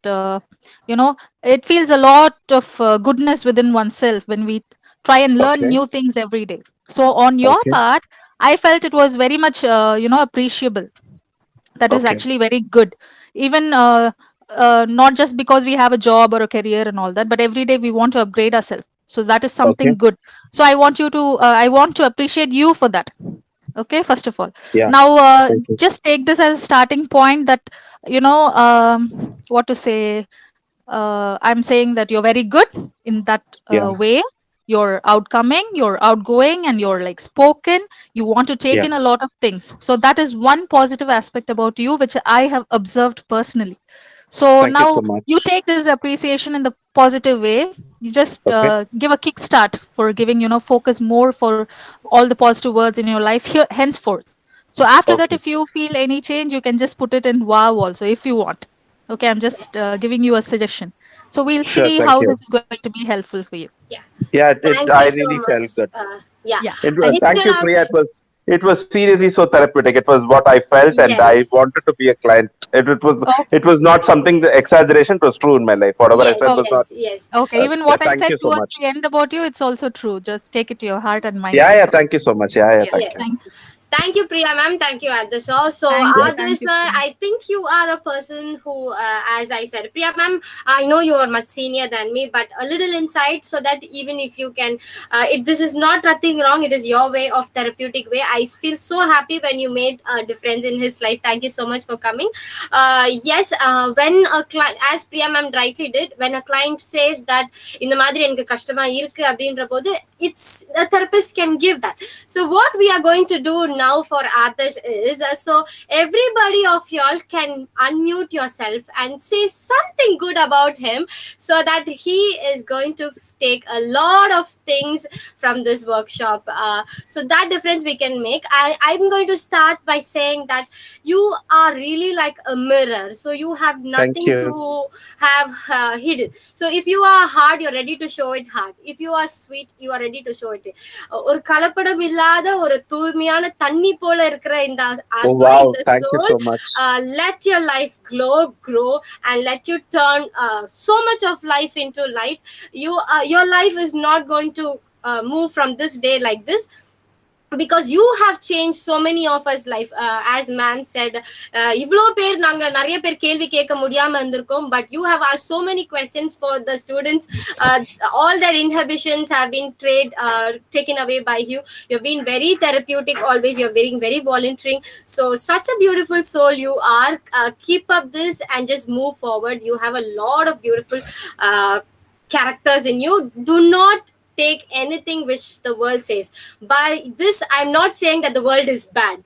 it feels a lot of goodness within oneself when we try and learn Okay. new things every day. So, on your Okay. part, I felt it was very much, appreciable. That is Okay. actually very good. Even not just because we have a job or a career and all that, but every day we want to upgrade ourselves. So that is Okay. something good. So I want to appreciate you for that. Okay, first of all. Yeah. Now, Thank you. just take this as a starting point that, what to say, I'm saying that you're very good in that Yeah. way. You're outcoming, you're outgoing, and you're like spoken. You want to take Yeah. in a lot of things. So that is one positive aspect about you, which I have observed personally. So Thank you so now you much. take this appreciation in the positive way. You just Okay. give a kickstart for giving, focus more for all the positive words in your life here henceforth. So after that, Okay. if you feel any change, you can just put it in wow also if you want. Okay, I'm just Yes. giving you a suggestion. So we'll Sure. see Thank how you. this is going to be helpful for you. Yeah. Yeah. Thank I you so really felt much. good. Yeah. Yeah. Thank Instead you, of Priya. It was seriously so therapeutic. It was what I felt, and I yes, wanted to be a client. Okay. It was not something the exaggeration. It was true in my life. Whatever I yes, said was Okay. not. yes, yes. Okay. Even Yeah, what I thank said you so towards much. the end about you, it's also true. Just take it to your heart and mind Yeah. Yeah. also. Thank you so much. Yeah. Yeah. Yeah. Thank Yeah. you. Thank you. Thank you, Priya ma'am. Thank you, Adarsh sir. So, Thank you. Yeah. Thank Adarsh you sir, so much. I think you are a person who, as I said, Priya ma'am, I know you are much senior than me, but a little insight so that even if you can, if this is not nothing wrong, it is your way of therapeutic way. I feel so happy when you made a difference in his life. Thank you so much for coming. Yes, when a client, as Priya ma'am rightly did, when a client says that இந்த மாதிரி எனக்கு கஷ்டமா இருக்கு அப்படின்ற போது it's a therapist can give that. So what we are going to do now for Adarsh is, so everybody of y'all can unmute yourself and say something good about him, so that he is going to take a lot of things from this workshop. So that difference we can make. I'm going to start by saying that you are really like a mirror, so you have Thank nothing you. to have hidden. So if you are hard, you're ready to show it hard. If you are sweet, you are ready to show it. ஒரு கலப்படம் இல்லாத ஒரு தூய்மையான தண்ணி போல இருக்கிற இந்த Oh, ஆத்மா, wow. இந்த Thank you soul, so much. let your life grow, and let you turn so much of life into light. Your life is not going to move from this day like this, because you have changed so many of us life. As ma'am said, இவ்ளோ பேர் நாங்க நிறைய பேர் கேள்வி கேட்க முடியாம இருந்திருக்கோம், but you have asked so many questions for the students. All their inhibitions have been taken away by you. You've been very therapeutic always. You're being very volunteering. So such a beautiful soul you are. Keep up this and just move forward. You have a lot of beautiful characters in you. Do not take anything which the world says. By this, I'm not saying that the world is bad,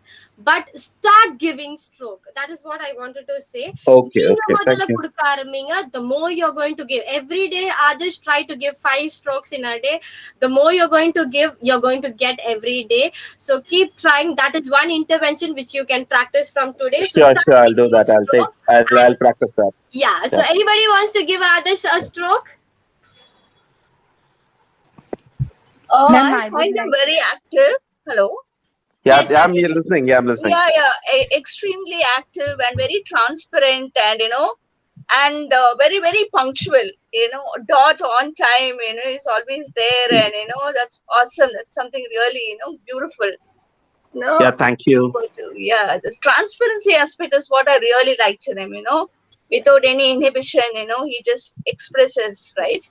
but start giving stroke. That is what I wanted to say. Okay, நீங்க okay. முதல்ல Thank you. கொடுக்க ஆரம்பிங்க. The more you're going to give every day, others try to give 5 strokes in a day. The more you're going to give, you're going to get every day. So keep trying. That is one intervention which you can practice from today. So Sure, start sure. I'll do giving that. stroke. I'll practice that. Yeah. So Yeah. anybody wants to give others a stroke? Ma'am, I I would find them like. very active. Hello. Yeah, Yes, yeah, I'm listening. Yeah, I'm listening. Yeah, extremely active and very transparent, and and very very punctual. Dot on time. Is always there, and that's awesome. That's something really beautiful. Yeah, thank you. Yeah, this transparency aspect is what I really liked in him. Without any inhibition. He just expresses, right?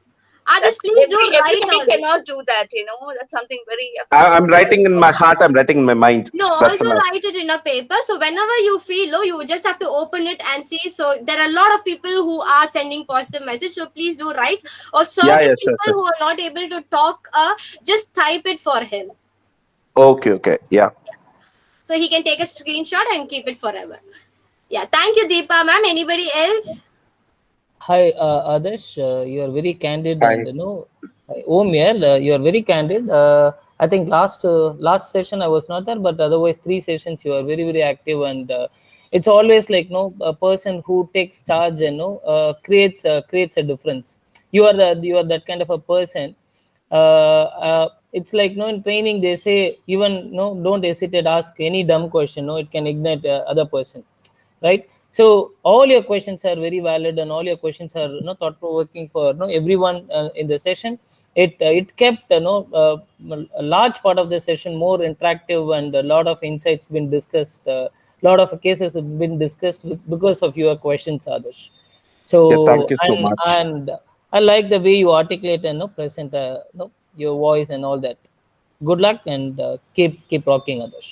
Others, please do write Everybody all this. cannot do that. That's something very. I'm writing in my heart. I'm writing in my mind. No, That's also enough. write it in a paper. So whenever you feel low, you just have to open it and see. So there are a lot of people who are sending positive message. So please do write. Or certain Yeah, sure, people who are not able to talk, just type it for him. Okay, okay. Yeah. So he can take a screenshot and keep it forever. Yeah. Thank you, Deepa ma'am. Anybody else? Hi, Adarsh. You are very candid, Hi. and Om here. You are very candid. I think last session I was not there, but otherwise 3 sessions you are very very active, and it's always like a person who takes charge and creates a difference. You are that kind of a person. It's like in training they say even don't hesitate, ask any dumb question. It can ignite other person, right? So all your questions are very valid, and all your questions are thought provoking for everyone in the session. It kept a large part of the session more interactive, and a lot of insights been discussed. A lot of cases have been discussed because of your questions, Adarsh. So Yeah, thank you so much. and I like the way you articulate and present your voice and all that. Good luck, and keep rocking, Adarsh.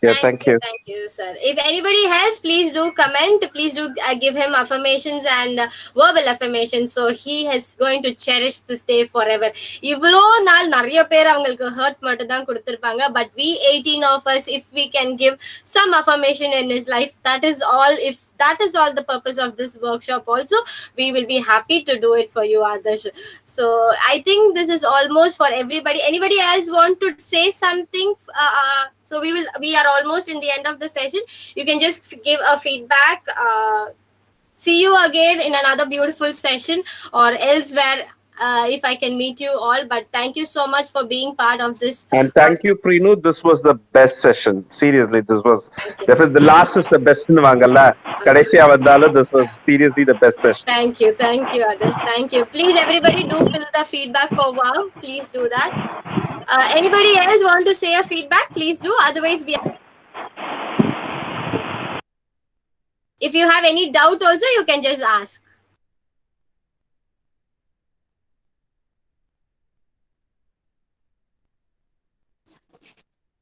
Yeah, thank you. Thank you, sir. If anybody has, please do comment. Please do give him affirmations and verbal affirmations. So he is going to cherish this day forever. இவ்வளோ நாள் நிறைய பேர் அவங்களுக்கு hurt மட்டும் தான் கொடுத்திருப்பாங்க. But we 18 of us, if we can give some affirmation in his life, that is all. If that is all the purpose of this workshop also, we will be happy to do it for you, Adarsh. So I think this is almost for everybody. Anybody else want to say something? So we are almost in the end of the session. You can just give a feedback. See you again in another beautiful session or elsewhere, if I can meet you all. But thank you so much for being part of this. And thank you, Preenu. This was the best session. Seriously, this was definitely the last is the best. This was seriously the best session. Thank you, others. Thank you. Please, everybody, do fill the feedback for wow. Please do that. Anybody else want to say a feedback? Please do. Otherwise, if you have any doubt also, you can just ask.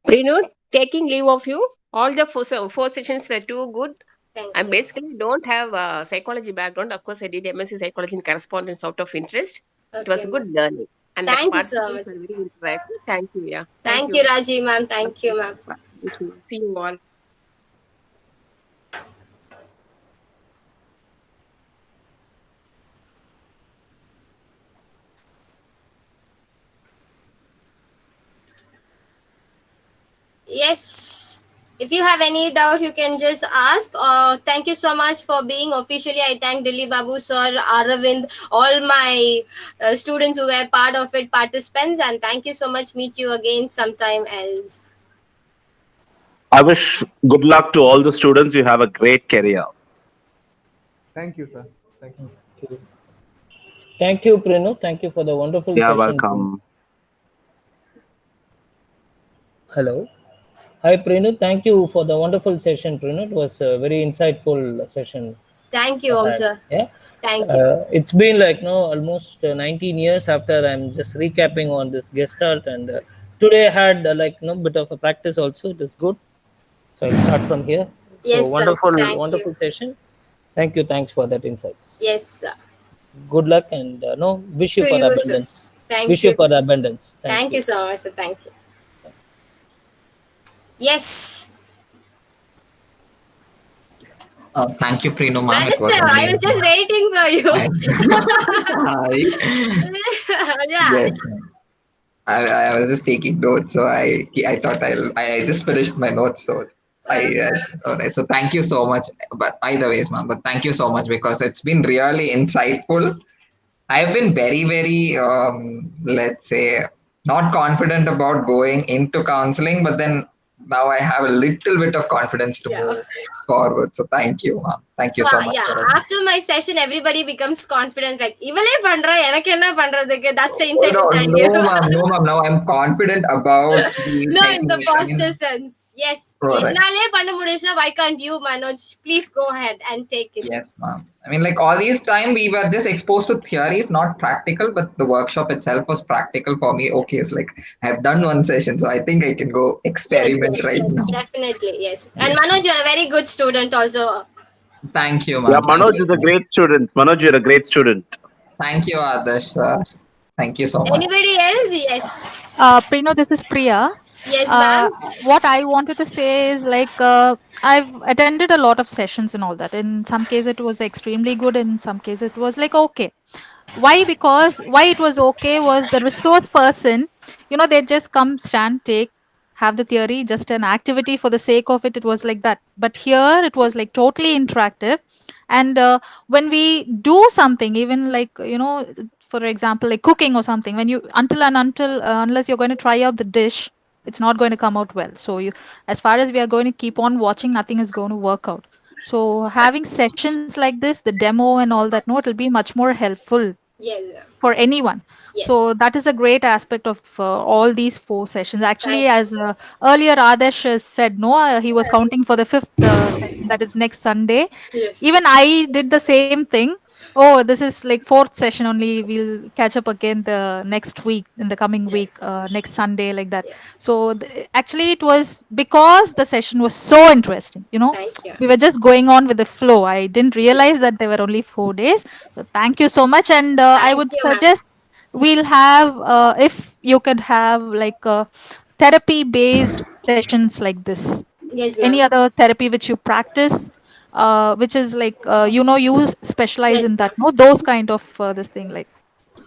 Preenu, taking leave of you. All the four sessions were too good. I basically don't have a psychology background. Of course, I did MSc psychology and correspondence out of interest. It was a good learning. And Thank the you so much. participants were very interactive. Thank you. Yeah. Thank you, Raji ma'am. Thank you, ma'am. See you all. Yes. If you have any doubt, you can just ask. Thank you so much for being officially. I thank Dilli Babu sir, Aravind, all my students who were part of it, participants, and thank you so much. Meet you again sometime else. I wish good luck to all the students. You have a great career. Thank you, sir. Thank you. Thank you, Prenu. Thank you for the wonderful Yeah, session. welcome. Hello. Hi, Prenu. Thank you for the wonderful session, Prenu. It was a very insightful session. Thank you, sir. Yeah. Thank you. It's been like almost 19 years after I'm just recapping on this Gestalt, and today I had bit of a practice also. It is good. So I'll start from here. Yes, So sir. wonderful, Thank wonderful you. session. Thank you. Thanks for that insights. Yes, sir. Good luck and wish you To for you, abundance. sir. Thank Wish you. you for abundance. Thank you so much, sir. Thank you. Yes. Thank you, Prenu ma'am. It Madam was sir, I was amazing. just waiting for you. Hi. Yeah. Yes. I was just taking notes, so I thought I just finished my notes, so alright. So thank you so much. But either ways, ma'am. But thank you so much because it's been really insightful. I've been very let's say not confident about going into counseling, but then now I have a little bit of confidence to move forward. So thank you, ma'am. Thank you so much. Yeah, for it. after my session, everybody becomes confident. Like, "Ivale pandra, enakku enna pandradhukku?" That's the Oh, insight which I no, give. no, ma'am. Now I'm confident about the No, in the technique. positive sense. Yes. Correct. Ennale panna mudiyuchuna, why can't you, Manoj? Please go ahead and take it. Yes, ma'am. I mean, like all these time we were just exposed to theories, not practical, but the workshop itself was practical for me. Okay, it's like I've done one session, so I think I can go experiment right now. Definitely, yes. And Manoj, you're a very good student also. Thank you, Yeah, ma'am. Manoj is a great student. Manoj, you're a great student. Thank you, Adarsh, sir. Thank you so much. Anybody else? Yes. Prino, this is Priya. Yes, ma'am. What I wanted to say is I've attended a lot of sessions and all that. In some cases it was extremely good. In some cases it was like okay. Why? Because why it was okay was the resource person. They just come, stand, take, have the theory, just an activity for the sake of it. It was like that. But here it was like totally interactive. And when we do something, even for example, like cooking or something, when you unless you're going to try out the dish, it's not going to come out well. So as far as we are going to keep on watching, nothing is going to work out. So having sessions like this, the demo and all that, no, it'll be much more helpful Yes. for anyone. Yes. So that is a great aspect of all these 4 sessions. Actually, as earlier Adesh has said, no, he was counting for the 5th session, that is next Sunday. Yes. Even I did the same thing. Oh, this is like 4th session only. We'll catch up again the next week, in the coming week, next Sunday, like that. So actually, it was because the session was so interesting. Thank you. We were just going on with the flow. I didn't realize that there were only 4 days. So thank you so much. And I would you, ma'am. suggest we'll have, if you could have therapy based sessions like this. Yes, Any ma'am. other therapy which you practice, which is you specialize Yes, in that, no? Those kind of this thing, like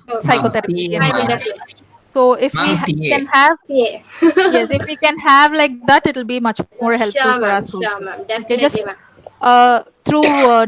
Okay. psychotherapy and I all will that. definitely. So if we Ma'am, can have, Yeah. yes, if we can have like that, it'll be much more helpful Sure, for ma'am. us. Sure, ma'am. Okay, just Definitely, ma'am. through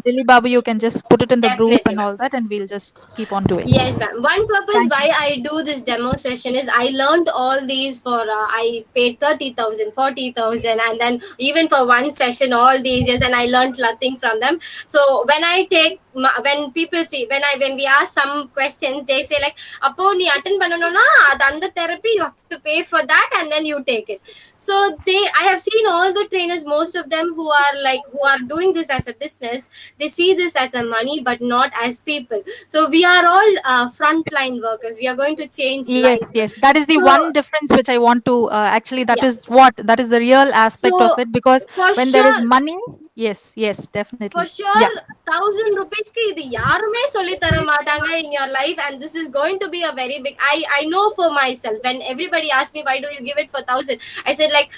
Dilli Babu, you can just put it in the group Definitely, and ma'am. all that, and we'll just keep on doing. Yes, ma'am. One purpose Thank why I do this demo session is I learned all these for I paid 30,000, 40,000, and then even for one session all these years, and I learned nothing from them. So when I take when people see when we ask some questions, they say like, "Appo nee attend pannanona adanda therapy you have to pay for that and then you take it." So I have seen all the trainers, most of them who are doing this as a business. business, they see this as a money but not as people. So we are all frontline workers. We are going to change Yes, life. yes. That is the So, one difference which I want to actually, that yeah. is the real aspect of So it, because for when there is sure, money, yes, yes, for definitely. sure, Yeah. 1,000 rupees ki இது யாருமே சொல்லி தர மாட்டாங்க in your life, and this is going to be a very big. I know for myself, when everybody asked me why do you give it for 1,000, I said, like,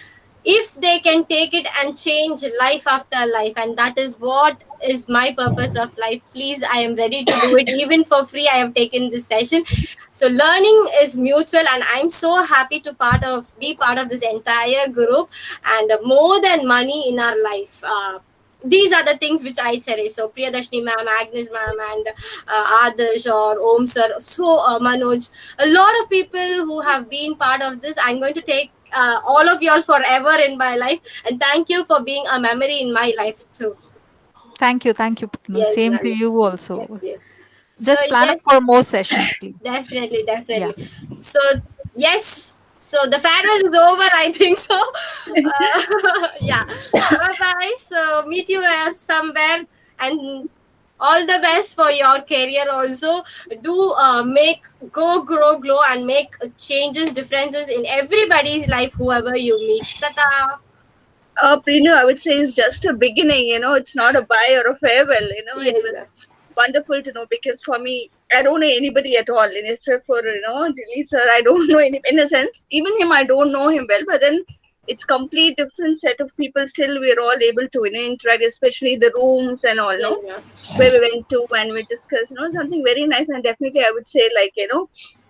if they can take it and change life after life, and that is what is my purpose of life, please, I am ready to do it. Even for free, I have taken this session. So learning is mutual, and I'm so happy to be part of this entire group. And more than money in our life, these are the things which I cherish. So Priyadarshini ma'am, Agnes ma'am, and Adarsh or Om sir, so Manoj, a lot of people who have been part of this. I'm going to take all of y'all forever in my life, and thank you for being a memory in my life too. Thank you, Putna. Yes, Same ma'am. to you also. Yes. Just plan up for more sessions, please. Definitely. So yes, so the farewell is over, I think so. Yeah, bye bye. So meet you somewhere, and all the best for your career also. Do grow, glow, and make changes, differences in everybody's life, whoever you meet. Tata. Prinu, I would say is just a beginning, it's not a bye or a farewell, Yes, it was wonderful to know, because for me, I don't know anybody at all, except for, Dilly sir, I don't know any, in a sense, even him, I don't know him well, but then it's complete different set of people. Still, we're all able to, interact, especially the rooms and all, no? Where we went to and we discussed, something very nice. And definitely, I would say, like,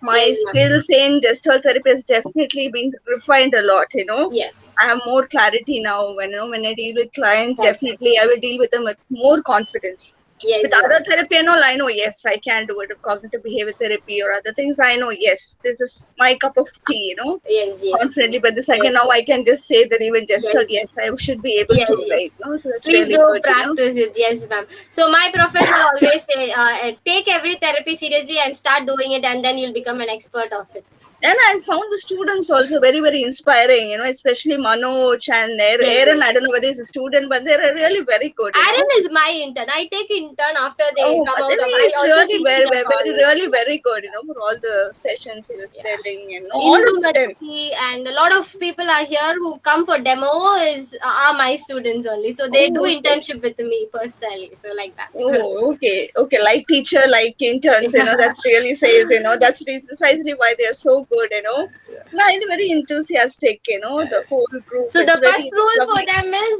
my Yes, ma'am. skills in gestalt therapy has definitely been refined a lot, Yes. I have more clarity now when, when I deal with clients, definitely I will deal with them with more confidence. Yes, With other therapy and all, I know, yes, I can do it. Cognitive behavior therapy or other things, I know, yes, this is my cup of tea, Yes. confidently. But this again, Yes. now I can just say that even gestalt, Yes. yes, I should be able Yes, to, yes. right? So that's Please really do good, practice it. Yes, ma'am. So my professor always say, take every therapy seriously and start doing it, and then you'll become an expert of it. And I found the students also very, very inspiring, especially Manoj and Aaron. I don't know whether he's a student, but they're really very good. Aaron is my intern. I take intern after they Oh, come but out then of. he I is also really teach very, in a very, college. really very good, for all the sessions he was telling, all of them. Indumati and a lot of people are here who come for demo are my students only. So they do Oh, internship with me personally. So like that. Oh, okay. Like teacher, like interns, that's really says, that's precisely why they're so good, And very enthusiastic, the whole group. So It's the first very rule for lovely. them is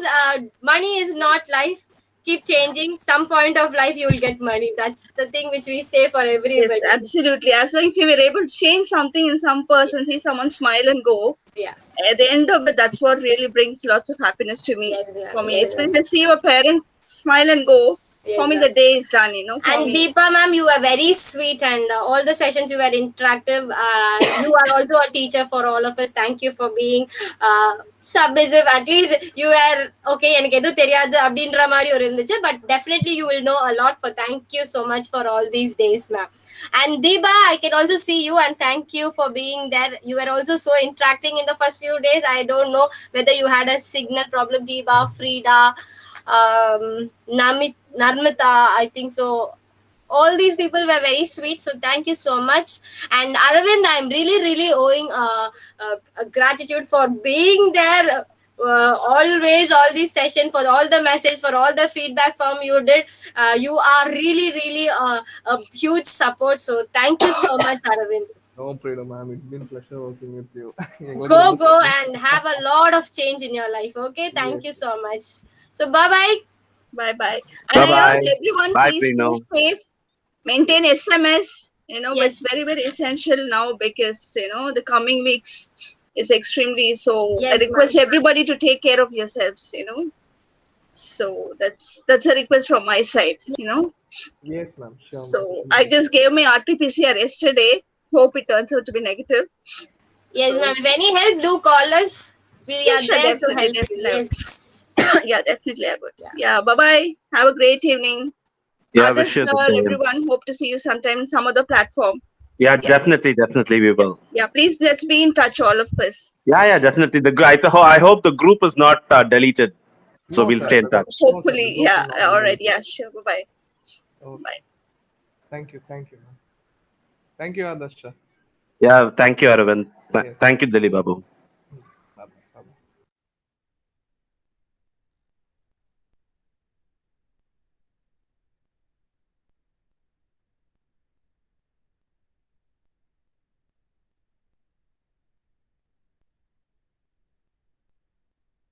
money is not life. Keep changing. Some point of life you will get money. That's the thing which we say for everybody. Yes, absolutely. As long if you were able to change something in some person, see someone smile and go. Yeah. At the end of it, that's what really brings lots of happiness to me. For me, especially to see your parent smile and go. For me, the day is done, for And me. Deepa ma'am, you were very sweet, and all the sessions you were interactive. You are also a teacher for all of us. Thank you for being submissive. At least you were okay. எனக்கு எதுவும் தெரியாது அப்படின்ற மாதிரி ஒரு இருந்துச்சு. But definitely you will know a lot. Thank you so much for all these days, ma'am. And Deepa, I can also see you, and thank you for being there. You were also so interacting in the first few days. I don't know whether you had a signal problem, Deepa, Frida, Narmita, I think so. All these people were very sweet, so thank you so much. And Aravind, I'm really owing a gratitude for being there always, all these sessions, for all the message, for all the feedback from you did. You are really a huge support, so thank you so much, Aravind. No problem, ma'am. It's been pleasure working with you. Go and have a lot of change in your life. Okay, thank you so much. So bye. Bye. And I urge everyone, Bye, please Prino. stay safe, maintain SMS, but it's Yes. very essential now because, the coming weeks is extremely, so Yes, I request ma'am. everybody to take care of yourselves, So that's a request from my side, Yes, ma'am. Sure. So I just gave my RT-PCR yesterday. Hope it turns out to be negative. Yes, ma'am. If any help, do call us. We Yeah, are sure, there to definitely, help you. Yes. Yeah, definitely I would. Yeah, bye-bye. Have a great evening. Yeah, Others, wish you the same. everyone, hope to see you sometime in some other platform. Yeah, definitely we will. Yeah, please let's be in touch, all of us. Yeah, definitely. I hope the group is not deleted. So No, we'll sir. stay in touch. No, sir. Hopefully, No, yeah. sir. Not All email. right. Yeah. Sure. Bye bye. Okay. Bye. Thank you. Thank you, ma'am. Thank you, Adarsh. Yeah, thank you, Aravind. Yes. Thank you, Dilip Babu.